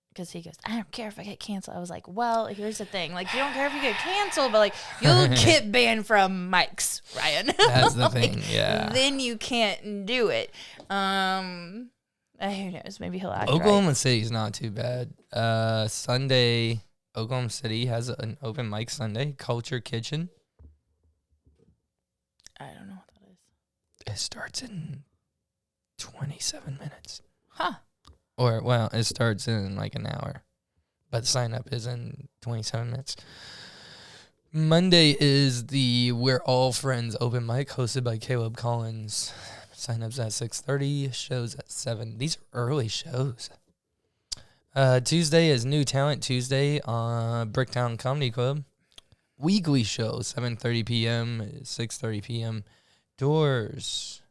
because he goes, I don't care if I get canceled. I was like, well, here's the thing. Like, you don't care if you get canceled, but, like, you'll get banned from mics, Ryan. That's the thing, yeah. Then you can't do it. Who knows? Maybe he'll act Oklahoma right. City's not too bad. Sunday, Oklahoma City has an open mic Sunday, Culture Kitchen. I don't know what that is. It starts in 27 minutes. Huh. Or, well, it starts in like an hour. But the sign up is in 27 minutes. Monday is the We're All Friends open mic hosted by Caleb Collins. Sign-ups at 6:30, shows at 7. These are early shows. Tuesday is New Talent Tuesday on Bricktown Comedy Club. Weekly show, 7:30 p.m., 6:30 p.m. Doors.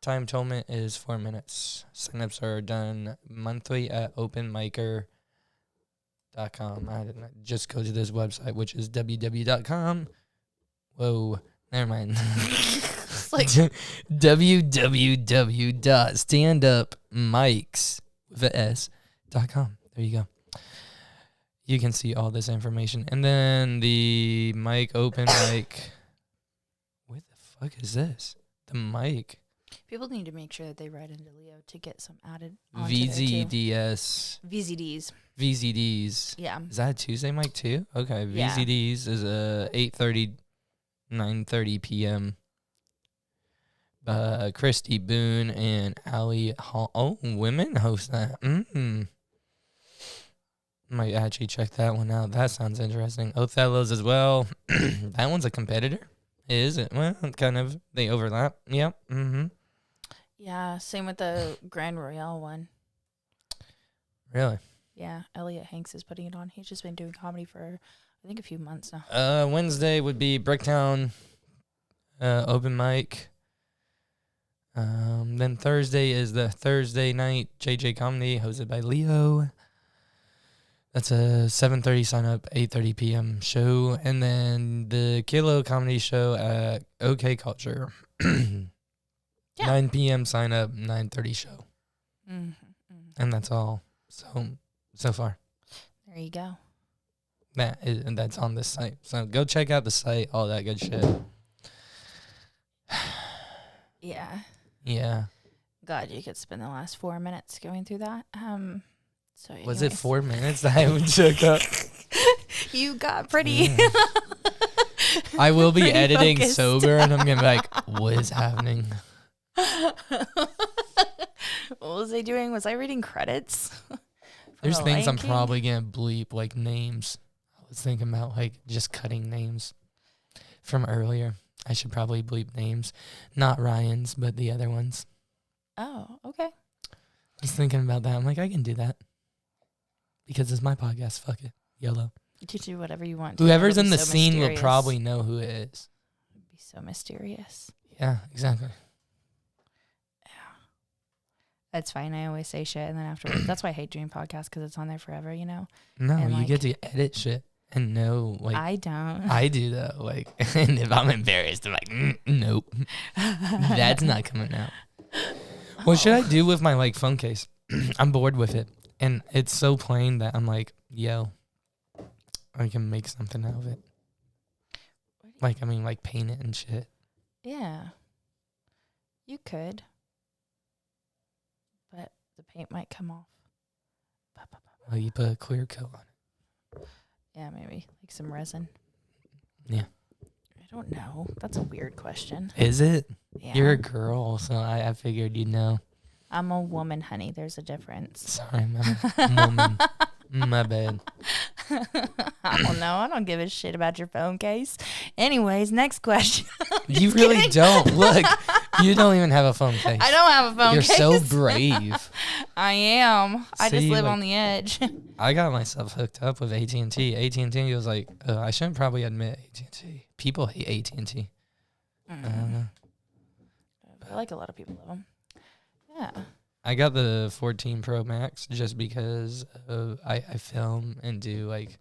Time tollment is 4 minutes. Sign-ups are done monthly at openmicer.com. I didn't just go to this website, which is www.com. Whoa, never mind. It's like www.standupmics.com. There you go. You can see all this information. And then the mic, open mic. What the fuck is this? The mic. people need to make sure that they write into Leo to get some added onto there, too. VZDS. VZDs. VZDs. Yeah. Is that a Tuesday mic too? Okay. Yeah. VZDs is 8:30, 9:30 p.m. Christy Boone and Allie Hall. Oh, women host that. Might actually check that one out. That sounds interesting. Othello's as well. That one's a competitor. Is it? Well, kind of. They overlap. Yep. Mm-hmm. Yeah, same with the Grand Royale one. Really? Yeah, Elliot Hanks is putting it on. He's just been doing comedy for, I think, a few months now. Wednesday would be Bricktown open mic. Then Thursday is the Thursday night JJ Comedy hosted by Leo. That's a 7:30 sign up, 8:30 p.m. show. And then the Kilo Comedy show at OK Culture. 9 p.m. sign up, 9:30 show. Mm-hmm. And that's all so far. There you go. That's on this site. So go check out the site, all that good shit. Yeah. Yeah. God, you could spend the last 4 minutes going through that. So Was it anyways. 4 minutes that I would check up? You got pretty. I will be Pretty editing focused. sober, and I'm gonna be like, "What is happening?" What was I doing? Was I reading credits? From There's The things Lion I'm King? probably gonna bleep, like names. I was thinking about like just cutting names from earlier. I should probably bleep names, not Ryan's, but the other ones. Oh, okay. Just thinking about that. I'm like, I can do that because it's my podcast. Fuck it, YOLO. You can do whatever you want. Whoever's It'll in be the so scene mysterious. will probably know who it is. It'll be so mysterious. Yeah, exactly. That's fine. I always say shit, and then afterwards, that's why I hate doing podcasts because it's on there forever. You know. No, And, you like, get to edit shit and know, like, I don't. I do though. Like, and if I'm embarrassed, I'm like, nope, that's not coming out. What should I do with my like phone case? I'm bored with it, and it's so plain that I'm like, yo, I can make something out of it. Like, I mean, like paint it and shit. Yeah. You could, but the paint might come off. Oh, you put a clear coat on it. Yeah, maybe like some resin. Yeah. I don't know. That's a weird question. Is it? Yeah. You're a girl, so I figured you'd know. I'm a woman, honey. There's a difference. Sorry, I'm a woman. My bad. I don't know. I don't give a shit about your phone case. Anyways, next question. You really kidding. don't. Look, you don't even have a phone case. I don't have a phone You're case. so brave. I am. I just See, live like- on the edge. I got myself hooked up with AT&T. AT&T was like, I shouldn't probably admit AT&T. People hate AT&T. I don't know. I like a lot of people love them. Yeah. I got the 14 Pro Max just because I film and do like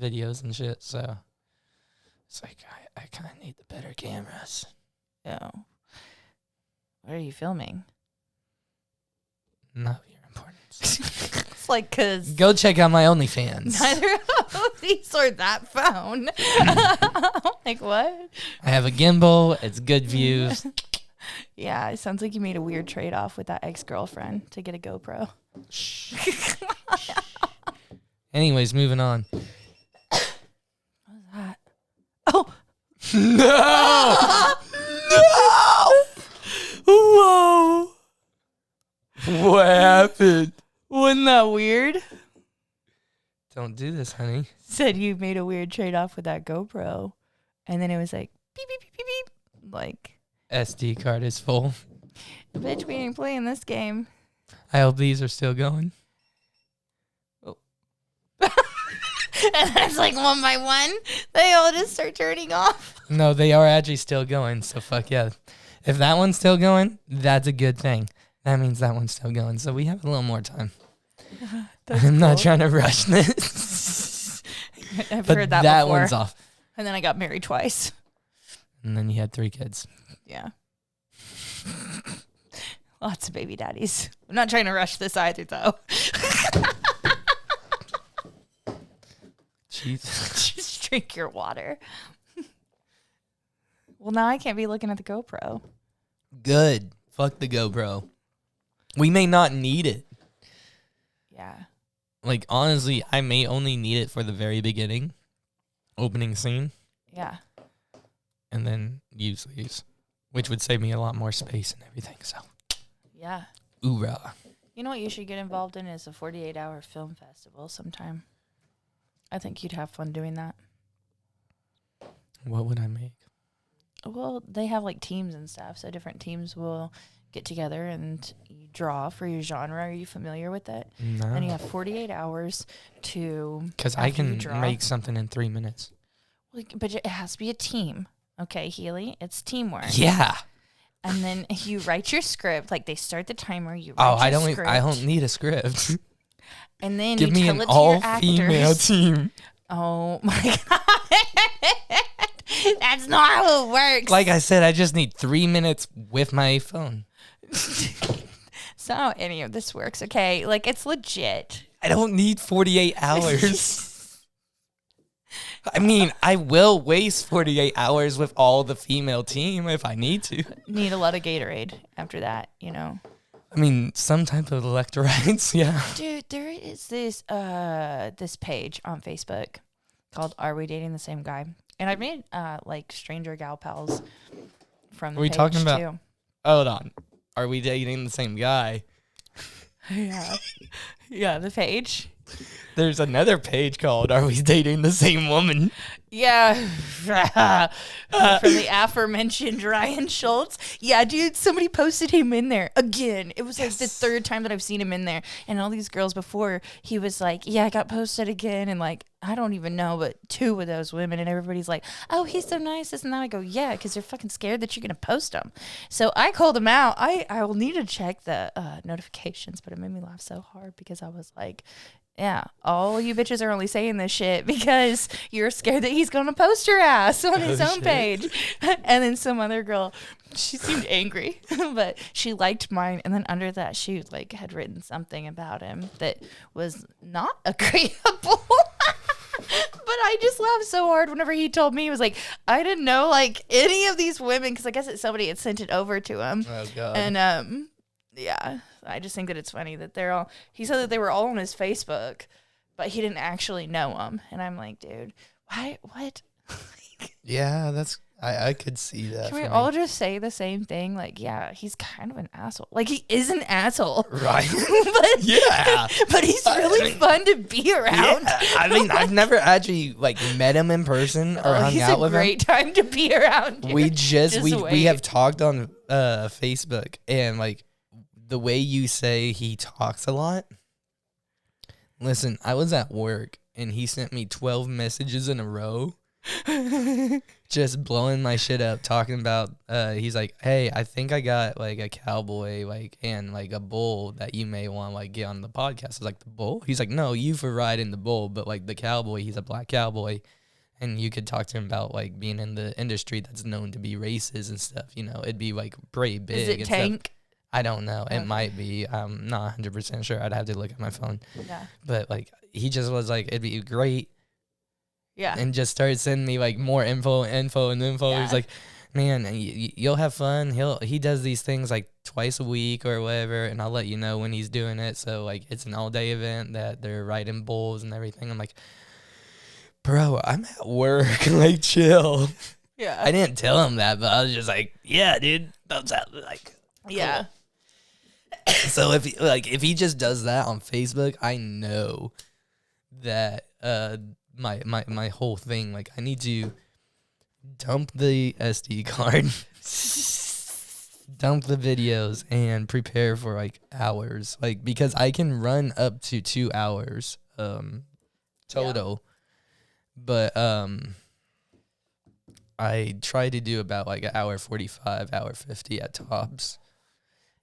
videos and shit. So it's like I kind of need the better cameras. Oh. What are you filming? Not your importance. It's like, because Go check out my OnlyFans. neither of these or that phone. Like, what? I have a gimbal. It's good views. Yeah, it sounds like you made a weird trade-off with that ex-girlfriend to get a GoPro. Anyways, moving on. What was that? Oh! No! No! Whoa! What happened? Wasn't that weird? Don't do this, honey. Said you made a weird trade-off with that GoPro. And then it was like, beep, beep, beep, beep, beep. Like, SD card is full. bitch, we ain't playing this game. I hope these are still going. And then it's like one by one, they all just start turning off. No, they are actually still going, so fuck yeah. If that one's still going, that's a good thing. That means that one's still going, so we have a little more time. I'm not trying to rush this. I've But heard that that before. one's off. And then I got married twice. And then you had 3 kids. Yeah. Lots of baby daddies. I'm not trying to rush this either, though. Jesus. Just drink your water. Well, now I can't be looking at the GoPro. Good. Fuck the GoPro. We may not need it. Yeah. Like, honestly, I may only need it for the very beginning. Opening scene. Yeah. And then use these. Which would save me a lot more space and everything, so. Yeah. Oorah. You know what you should get involved in is a 48-hour film festival sometime. I think you'd have fun doing that. What would I make? Well, they have like teams and stuff, so different teams will get together and you draw for your genre. Are you familiar with it? No. And you have 48 hours to... Because I after you can draw. make something in 3 minutes. But it has to be a team. Okay, Heley? It's teamwork. Yeah. And then you write your script. Like, they start the timer. You Oh, write your I script. don't need a script. And then Give you me tell an it to your all-female actors. team. Oh, my God. That's not how it works. Like I said, I just need 3 minutes with my phone. That's not how any of this works, okay? Like, it's legit. I don't need 48 hours. I mean, I will waste 48 hours with all the female team if I need to. Need a lot of Gatorade after that, you know? I mean, some type of electrolytes, yeah. Dude, there is this this page on Facebook called "Are We Dating the Same Guy?" And I've made like stranger gal pals from the Are we page talking about? too. Hold on. Are we dating the same guy? Yeah, yeah, the page. There's another page called "Are We Dating the Same Woman?" Yeah, from the aforementioned Ryan Schultz. Yeah, dude, somebody posted him in there again. It was like the third time that I've seen him in there, and all these girls before he was like, "Yeah, I got posted again," and like I don't even know, but 2 of those women, and everybody's like, "Oh, he's so nice," this and that. I go, "Yeah," because they're fucking scared that you're gonna post him. So I called him out. I will need to check the notifications, but it made me laugh so hard because I was like, yeah, all you bitches are only saying this shit because you're scared that he's going to post your ass on his own page. And then some other girl, she seemed angry, but she liked mine. And then under that, she like had written something about him that was not agreeable. But I just laughed so hard whenever he told me. He was like, I didn't know like any of these women because I guess somebody had sent it over to him. Oh, God. And yeah, I just think that it's funny that they're all, he said that they were all on his Facebook, but he didn't actually know them. And I'm like, dude, why, what? Yeah, that's, I could see that. Can we all just say the same thing? Like, yeah, he's kind of an asshole. Like, he is an asshole. Right. But, Yeah. But he's really fun to be around. Yeah. I mean, I've never actually like met him in person or hung out with him. He's a great time to be around. Dude. We have talked on Facebook, and like the way you say he talks a lot. Listen, I was at work and he sent me 12 messages in a row. Just blowing my shit up, talking about he's like, hey, I think I got like a cowboy like and like a bull that you may want to like get on the podcast. I was like, the bull? He's like, no, you for riding the bull, but like the cowboy, he's a black cowboy, and you could talk to him about like being in the industry that's known to be racist and stuff, you know. It'd be like pretty big. Is it and Tank? Stuff. I don't know. It might be. I'm not 100% sure. I'd have to look at my phone. Yeah. But like he just was like, it'd be great. Yeah. And just started sending me like more info. Yeah. He's like, man, you'll have fun. He does these things like twice a week or whatever, and I'll let you know when he's doing it. So like it's an all day event that they're riding bulls and everything. I'm like, bro, I'm at work. Like, chill. Yeah. I didn't tell him that, but I was just like, yeah, dude, thumbs up. Like, Yeah. cool. So if he just does that on Facebook, I know that my whole thing, like, I need to dump the SD card, dump the videos, and prepare for like hours, like, because I can run up to 2 hours total, but I try to do about like an hour 45, hour 50 at tops.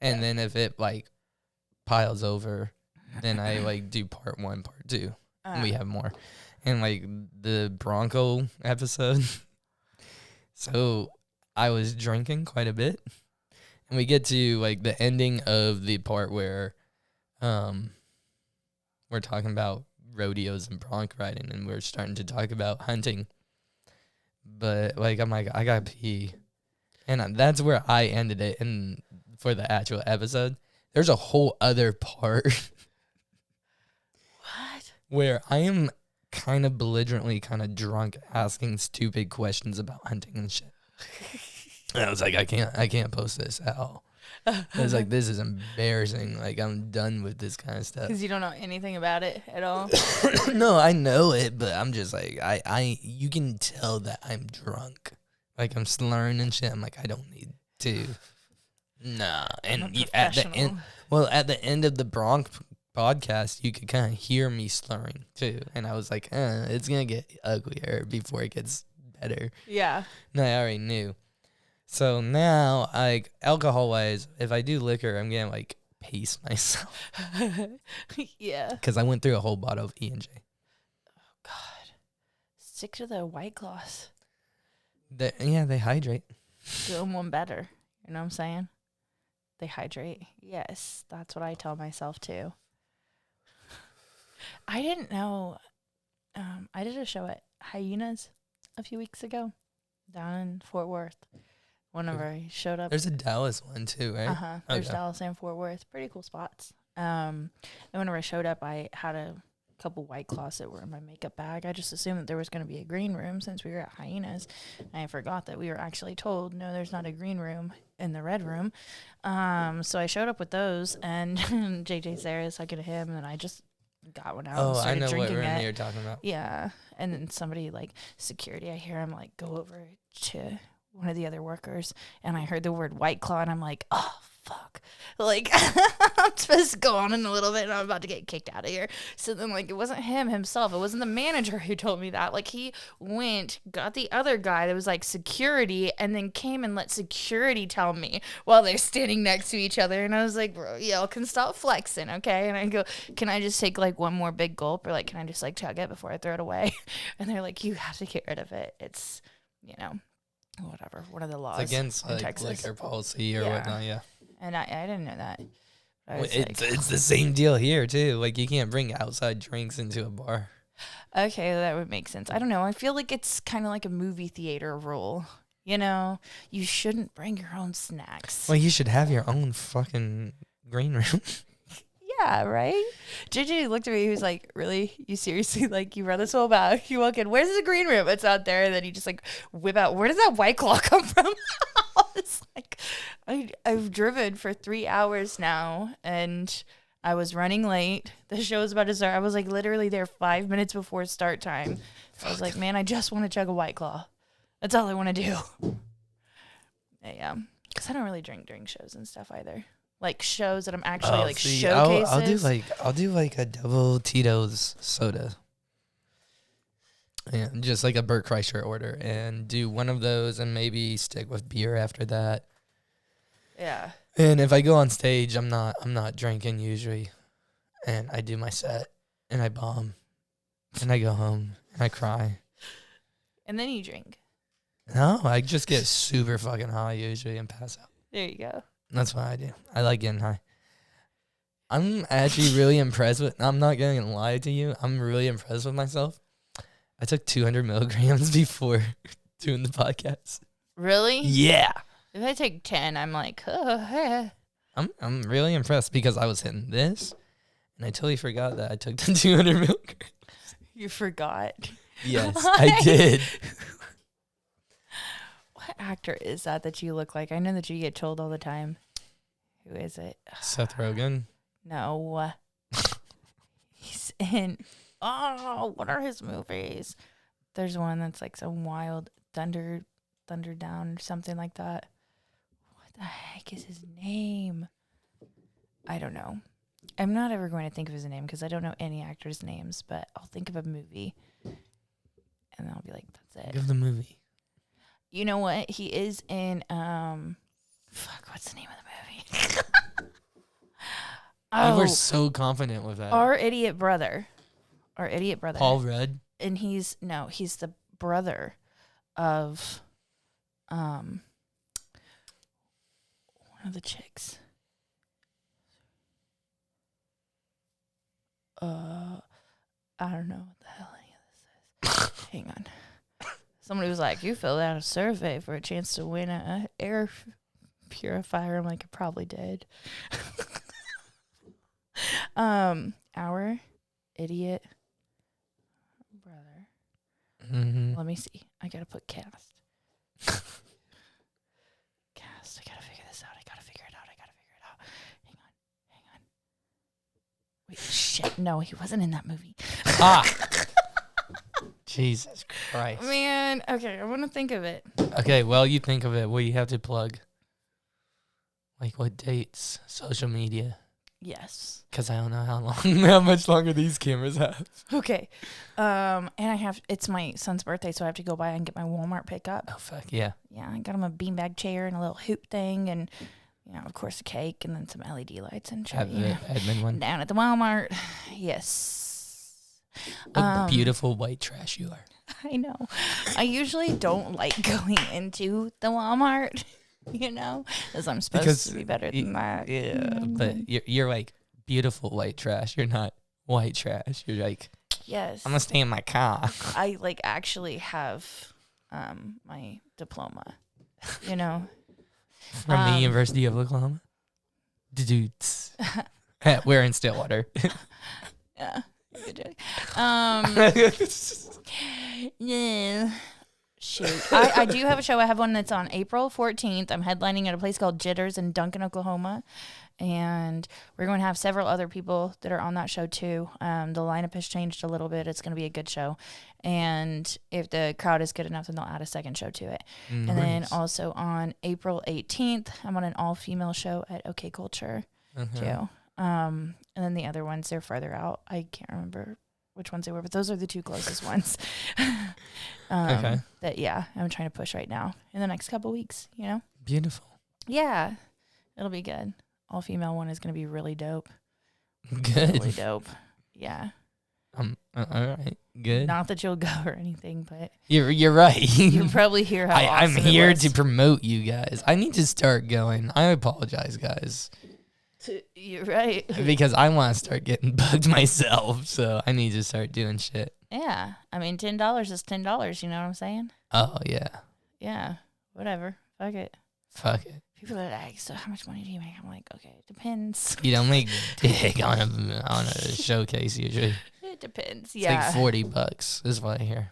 And then if it like piles over, then I like do part 1, part 2. And we have more. And like the Bronco episode. So I was drinking quite a bit. And we get to like the ending of the part where we're talking about rodeos and bronc riding, and we're starting to talk about hunting. But like I'm like, I gotta pee. And that's where I ended it. And for the actual episode, there's a whole other part What? where I am kind of belligerently kind of drunk asking stupid questions about hunting and shit. And I was like, I can't post this at all. I was like, this is embarrassing. Like, I'm done with this kind of stuff. Because you don't know anything about it at all. No, I know it, but I'm just like, you can tell that I'm drunk. Like, I'm slurring and shit. I'm like, I don't need to. Nah. And at the end of the Bronx podcast, you could kind of hear me slurring too. And I was like, it's going to get uglier before it gets better. Yeah. No, I already knew. So now, like, alcohol-wise, if I do liquor, I'm going to, like, pace myself. Yeah. Because I went through a whole bottle of E&J. Oh, God. Stick to the White Claws. They hydrate. Do them one better. You know what I'm saying? They hydrate. Yes. That's what I tell myself, too. I didn't know. I did a show at Hyenas a few weeks ago down in Fort Worth whenever I showed up. There's a Dallas one too, right? There's Dallas and Fort Worth. Pretty cool spots. And whenever I showed up, I had a couple White Claws that were in my makeup bag. I just assumed that there was going to be a green room since we were at Hyenas. And I forgot that we were actually told, no, there's not a green room in the red room. So I showed up with those, and JJ's there, talking to him, and then I just got one out and started drinking what room it. you're talking about. Yeah. And then somebody, like, security, I hear him, like, go over to one of the other workers, and I heard the word White Claw, and I'm like, oh, fuck. Like, I'm supposed to go on in a little bit, and I'm about to get kicked out of here. So then, like, it wasn't him himself. It wasn't the manager who told me that. Like, he went, got the other guy that was, like, security, and then came and let security tell me while they're standing next to each other. And I was like, bro, y'all can stop flexing, okay? And I go, can I just take, like, one more big gulp? Or, like, can I just, like, chug it before I throw it away? And they're like, you have to get rid of it. It's, you know, whatever. One of the laws It's against, in like, Texas. liquor policy or whatnot, yeah. And I didn't know that. It's the same deal here, too. Like, you can't bring outside drinks into a bar. Okay, that would make sense. I don't know. I feel like it's kind of like a movie theater rule. You know, you shouldn't bring your own snacks. Well, you should have your own fucking green room. Yeah, right? JJ looked at me. He was like, really? You seriously? Like, you brought this whole bag? You walk in, where's the green room? It's out there. And then you just, like, whip out, where does that White Claw come from? I was like, I've driven for 3 hours now, and I was running late. The show was about to start. I was, like, literally there 5 minutes before start time. So I was like, man, I just want to chug a White Claw. That's all I want to do. Yeah. Because I don't really drink during shows and stuff either. Like shows that I'm actually showcases. I'll do like a double Tito's soda. And just like a Bert Kreischer order, and do one of those and maybe stick with beer after that. Yeah. And if I go on stage, I'm not drinking usually. And I do my set and I bomb. And I go home and I cry. And then you drink. No, I just get super fucking high usually and pass out. There you go. That's what I do. I like getting high. I'm actually really impressed with, I'm not going to lie to you, I'm really impressed with myself. I took 200 milligrams before doing the podcast. Really? Yeah. If I take 10, I'm like, oh, yeah. I'm really impressed because I was hitting this, and I totally forgot that I took the 200 milligrams. You forgot? Yes, I did. What actor is that you look like? I know that you get told all the time. Who is it? Seth Rogen. No. He's in, what are his movies? There's one that's like some wild Thunder Down or something like that. What the heck is his name? I don't know. I'm not ever going to think of his name because I don't know any actors' names, but I'll think of a movie and I'll be like, that's it. Give the movie. You know what? He is in, what's the name of the movie? You were so confident with that. Our Idiot Brother. Paul Rudd. And he's the brother of, one of the chicks. I don't know what the hell any of this is. Hang on. Somebody was like, you filled out a survey for a chance to win an air purifier. I'm like, I probably did. Our Idiot Brother. Mm-hmm. Let me see. I gotta put cast. Cast. I gotta figure this out. I gotta figure it out. Hang on. Wait, shit. No, he wasn't in that movie. Jesus Christ. Man, okay, I want to think of it. Okay, well, you think of it. What do you have to plug? Like what dates? Social media? Yes. Because I don't know how much longer these cameras have. Okay. And it's my son's birthday, so I have to go by and get my Walmart pickup. Oh, fuck, yeah. Yeah, I got him a beanbag chair and a little hoop thing and, of course, a cake and then some LED lights and shit. Admin one. Down at the Walmart. Yes. What beautiful white trash you are. I know. I usually don't like going into the Walmart, because I'm supposed to be better than that. Yeah, but you're like beautiful white trash. You're not white trash. You're like, yes. I'm going to stay in my car. I actually have my diploma, From the University of Oklahoma. Dudes. We're in Stillwater. Yeah. Good joke. Yeah. Shoot. I do have a show. I have one that's on April 14th. I'm headlining at a place called Jitters in Duncan, Oklahoma. And we're going to have several other people that are on that show too. The lineup has changed a little bit. It's going to be a good show. And if the crowd is good enough, then they'll add a second show to it. Nice. And then also on April 18th, I'm on an all-female show at OK Culture too. And then the other ones, they're further out. I can't remember which ones they were, but those are the two closest ones. Okay. That, yeah, I'm trying to push right now in the next couple weeks, you know? Beautiful. Yeah. It'll be good. All female one is going to be really dope. Good. Really dope. Yeah. All right. Good. Not that you'll go or anything, but You're right. you'll probably hear how I'm awesome here it was. to promote you guys. I need to start going. I apologize, guys, You're right. because I want to start getting booked myself. So I need to start doing shit. Yeah. I mean, $10 is $10. You know what I'm saying? Oh yeah. Yeah. Whatever. Fuck it. Fuck it. People are like, so how much money do you make? I'm like, okay, it depends. You don't make dick on a showcase usually. It depends. It's Yeah. like $40 is what I hear.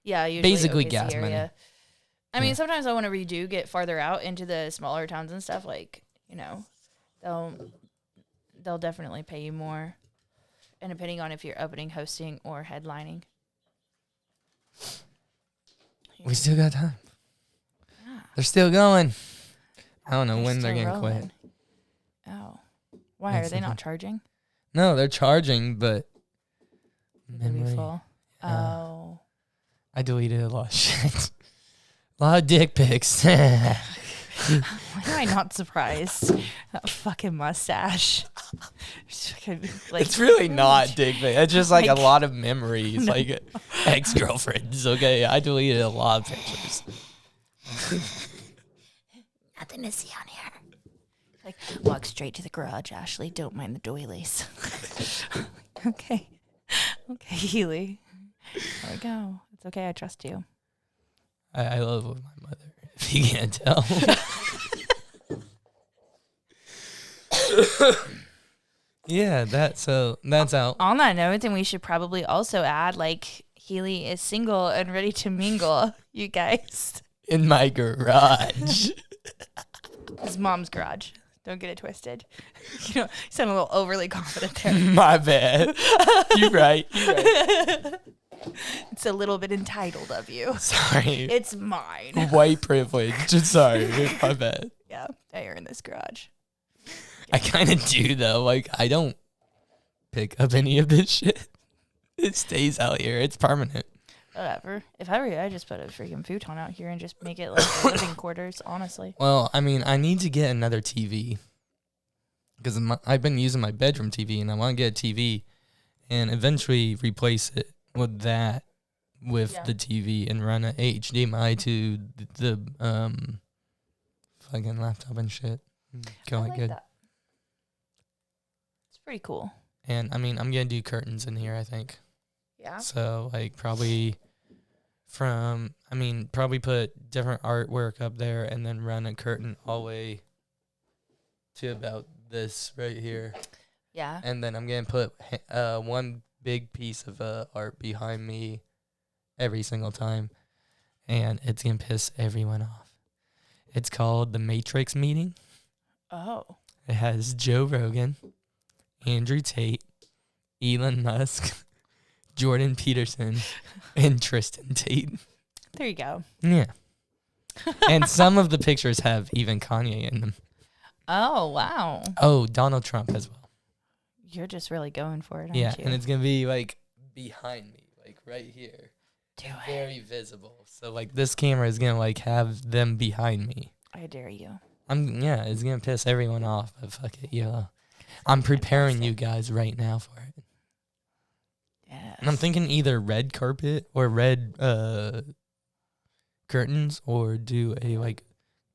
Yeah. Usually Basically OKC gas money. area. I mean, Yeah. sometimes whenever you do get farther out into the smaller towns and stuff, like, you know, they'll definitely pay you more. And depending on if you're opening, hosting, or headlining. We still got time. Yeah. They're still going. I don't know when they're still gonna quit. rolling. Oh. Why? Makes Are they sense. not charging? No, they're charging, but They'll be memory. full. Oh. I deleted a lot of shit. A lot of dick pics. Why am I not surprised? That fucking mustache. Like, It's really not dick pic. It's just like a Like- lot of memories, like ex-girlfriends. Okay, I deleted a lot of pictures. nothing to see on here. Like, walk straight to the garage, Ashley. Don't mind the doilies. Okay. Okay, Heley. There we go. It's okay. I trust you. I love my mother, if you can't tell. Yeah, that's out. On that note, then we should probably also add, like, Heley is single and ready to mingle, you guys. In my garage. His mom's garage. Don't get it twisted. You know, you sound a little overly confident there. My bad. You're right. It's a little bit entitled of you. Sorry. It's mine. White privilege. Sorry. My bad. Yeah, you're in this garage. I kind of do, though. Like, I don't pick up any of this shit. It stays out here. It's permanent. Whatever. If I were you, I'd just put a freaking futon out here and just make it like living quarters, honestly. Well, I mean, I need to get another TV. Because I've been using my bedroom TV, and I want to get a TV and eventually replace it with that, with Yeah. the TV, and run a HDMI to the fucking laptop and shit. Going good. that. It's pretty cool. And, I mean, I'm going to do curtains in here, I think. Yeah. So, like, probably put different artwork up there and then run a curtain all the way to about this right here. Yeah. And then I'm going to put one big piece of art behind me every single time. And it's going to piss everyone off. It's called The Matrix Meeting. Oh. It has Joe Rogan, Andrew Tate, Elon Musk, Jordan Peterson, and Tristan Tate. There you go. Yeah. And some of the pictures have even Kanye in them. Oh, wow. Oh, Donald Trump as well. You're just really going for it, aren't Yeah, you? and it's going to be, like, behind me, like, right here. Do and it. very visible. So, like, this camera is going to, like, have them behind me. I dare you. It's going to piss everyone off, but fuck it, I'm preparing you guys right now for it. Yes. And I'm thinking either red carpet or red curtains, or do a, like,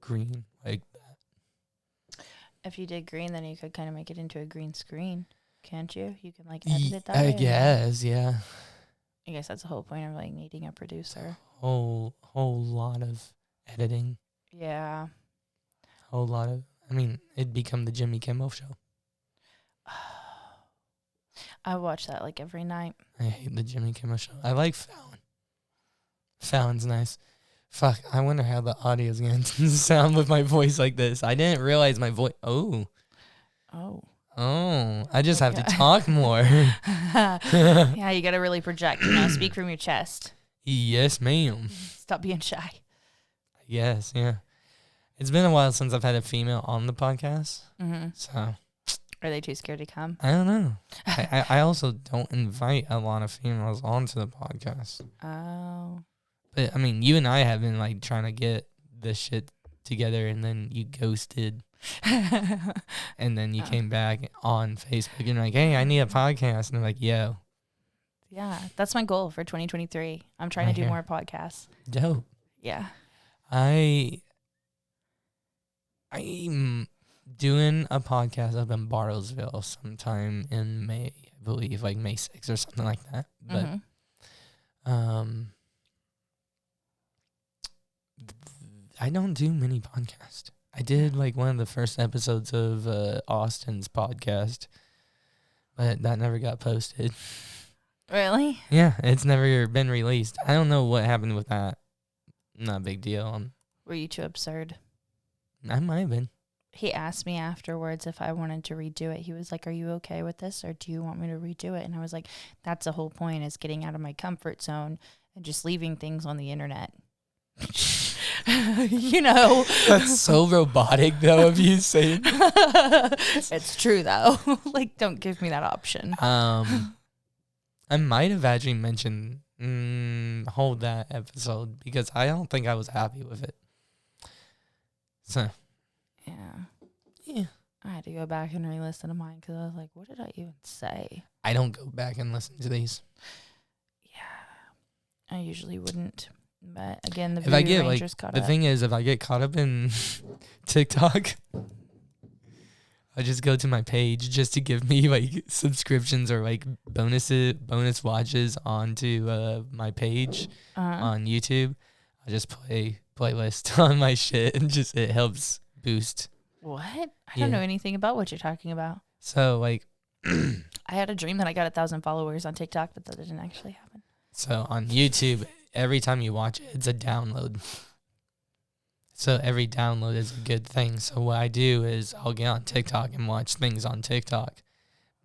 green, like that. If you did green, then you could kind of make it into a green screen, can't you? You can, like, edit it that I way. guess, yeah. I guess that's the whole point of, like, needing a producer. Whole lot of editing. Yeah. whole lot of. I mean, it'd become the Jimmy Kimmel Show. I watch that like every night. I hate the Jimmy Kimmel Show. I like Fallon. Fallon's nice. Fuck, I wonder how the audio's going to sound with my voice like this. I didn't realize my voice. Oh, I just have to talk more. Yeah, you got to really project. Speak from your chest. Yes, ma'am. Stop being shy. Yes, yeah. It's been a while since I've had a female on the podcast. Mm-hmm. So. Are they too scared to come? I don't know. I also don't invite a lot of females onto the podcast. Oh. But, I mean, you and I have been, like, trying to get this shit together, and then you ghosted. And then you came back on Facebook and like, hey, I need a podcast. And I'm like, yo. Yeah, that's my goal for 2023. I'm trying to do more podcasts. Dope. Yeah. I'm doing a podcast up in Bartlesville sometime in May, I believe, like May 6th or something like that. But I don't do many podcasts. I did like one of the first episodes of Austin's podcast, but that never got posted. Really? Yeah, it's never been released. I don't know what happened with that. Not a big deal. Were you too absurd? I might have been. He asked me afterwards if I wanted to redo it. He was like, are you okay with this, or do you want me to redo it? And I was like, that's the whole point, is getting out of my comfort zone and just leaving things on the internet. You know. That's so robotic, though, of you saying. It's true, though. Like, don't give me that option. I might have actually mentioned hold that episode because I don't think I was happy with it. So. Yeah. I had to go back and re-listen to mine because I was like, what did I even say? I don't go back and listen to these. Yeah. I usually wouldn't. But again, the if I View get Rangers like caught the up. thing is, if I get caught up in TikTok, I just go to my page just to give me like subscriptions or like bonus watches onto my page on YouTube. I just play playlist on my shit and just it helps boost. What? I don't know anything about what you're talking about. So like, I had a dream that I got 1,000 followers on TikTok, but that didn't actually happen. So on YouTube, every time you watch it, it's a download. So every download is a good thing. So what I do is I'll get on TikTok and watch things on TikTok.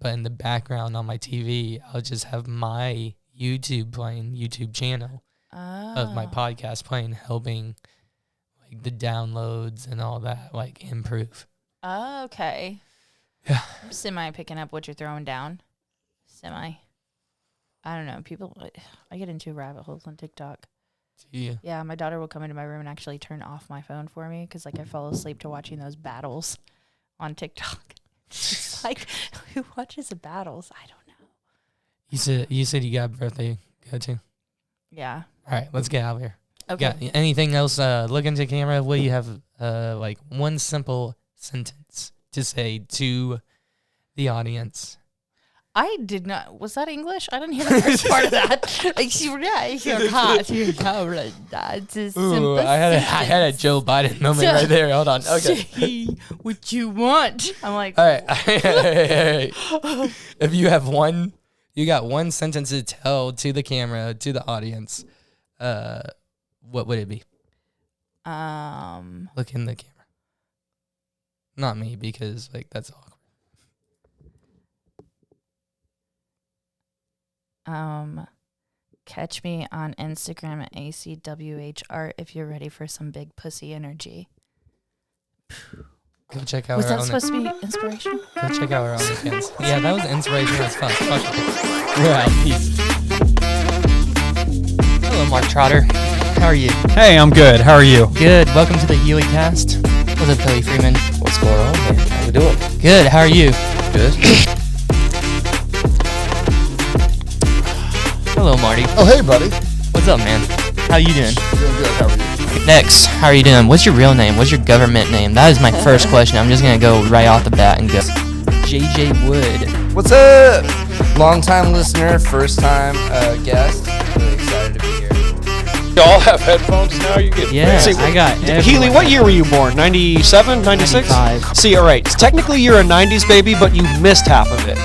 But in the background on my TV, I'll just have my YouTube playing, YouTube channel of my podcast playing, helping like the downloads and all that like improve. Oh, okay. Yeah. I'm semi picking up what you're throwing down. Semi. I don't know. I get into rabbit holes on TikTok. Yeah, my daughter will come into my room and actually turn off my phone for me because like I fall asleep to watching those battles on TikTok. It's like, who watches the battles? I don't know. You said you got a birthday to go to. Yeah. All right, let's get out of here. Okay. Got anything else? Look into camera. What do you have? Like one simple sentence to say to the audience. I did not. Was that English? I didn't hear the first part of that. Ooh, I had a Joe Biden moment right there. Hold on. Okay. Say what you want. I'm like, all right. Hey. If you got one sentence to tell to the camera, to the audience, what would it be? Look in the camera. Not me, because like that's awkward. Catch me on Instagram at ACWHart if you're ready for some big pussy energy. Go check out Was our that supposed to be inspirational? Go check out our OnlyFans. Yeah, that was inspirational as fuck. Fuck it. We're out. Peace. Hello, Mark Trotter. How are you? Hey, I'm good. How are you? Good. Welcome to the Heley cast. What's up, Billy Freeman? What's going on, man? How you doing? Good. How are you? Good. Hello, Marty. Oh, hey, buddy. What's up, man? How you doing? Doing good. How are you? Next, how are you doing? What's your real name? What's your government name? That is my first question. I'm just going to go right off the bat and go. JJ Wood. What's up? Long-time listener, first-time guest. Really excited to be here. Y'all have headphones now? You get Yeah, fancy. I got Heley, what year were you born? 97, 96? 95. See, all right. Technically, you're a 90s baby, but you missed half of it.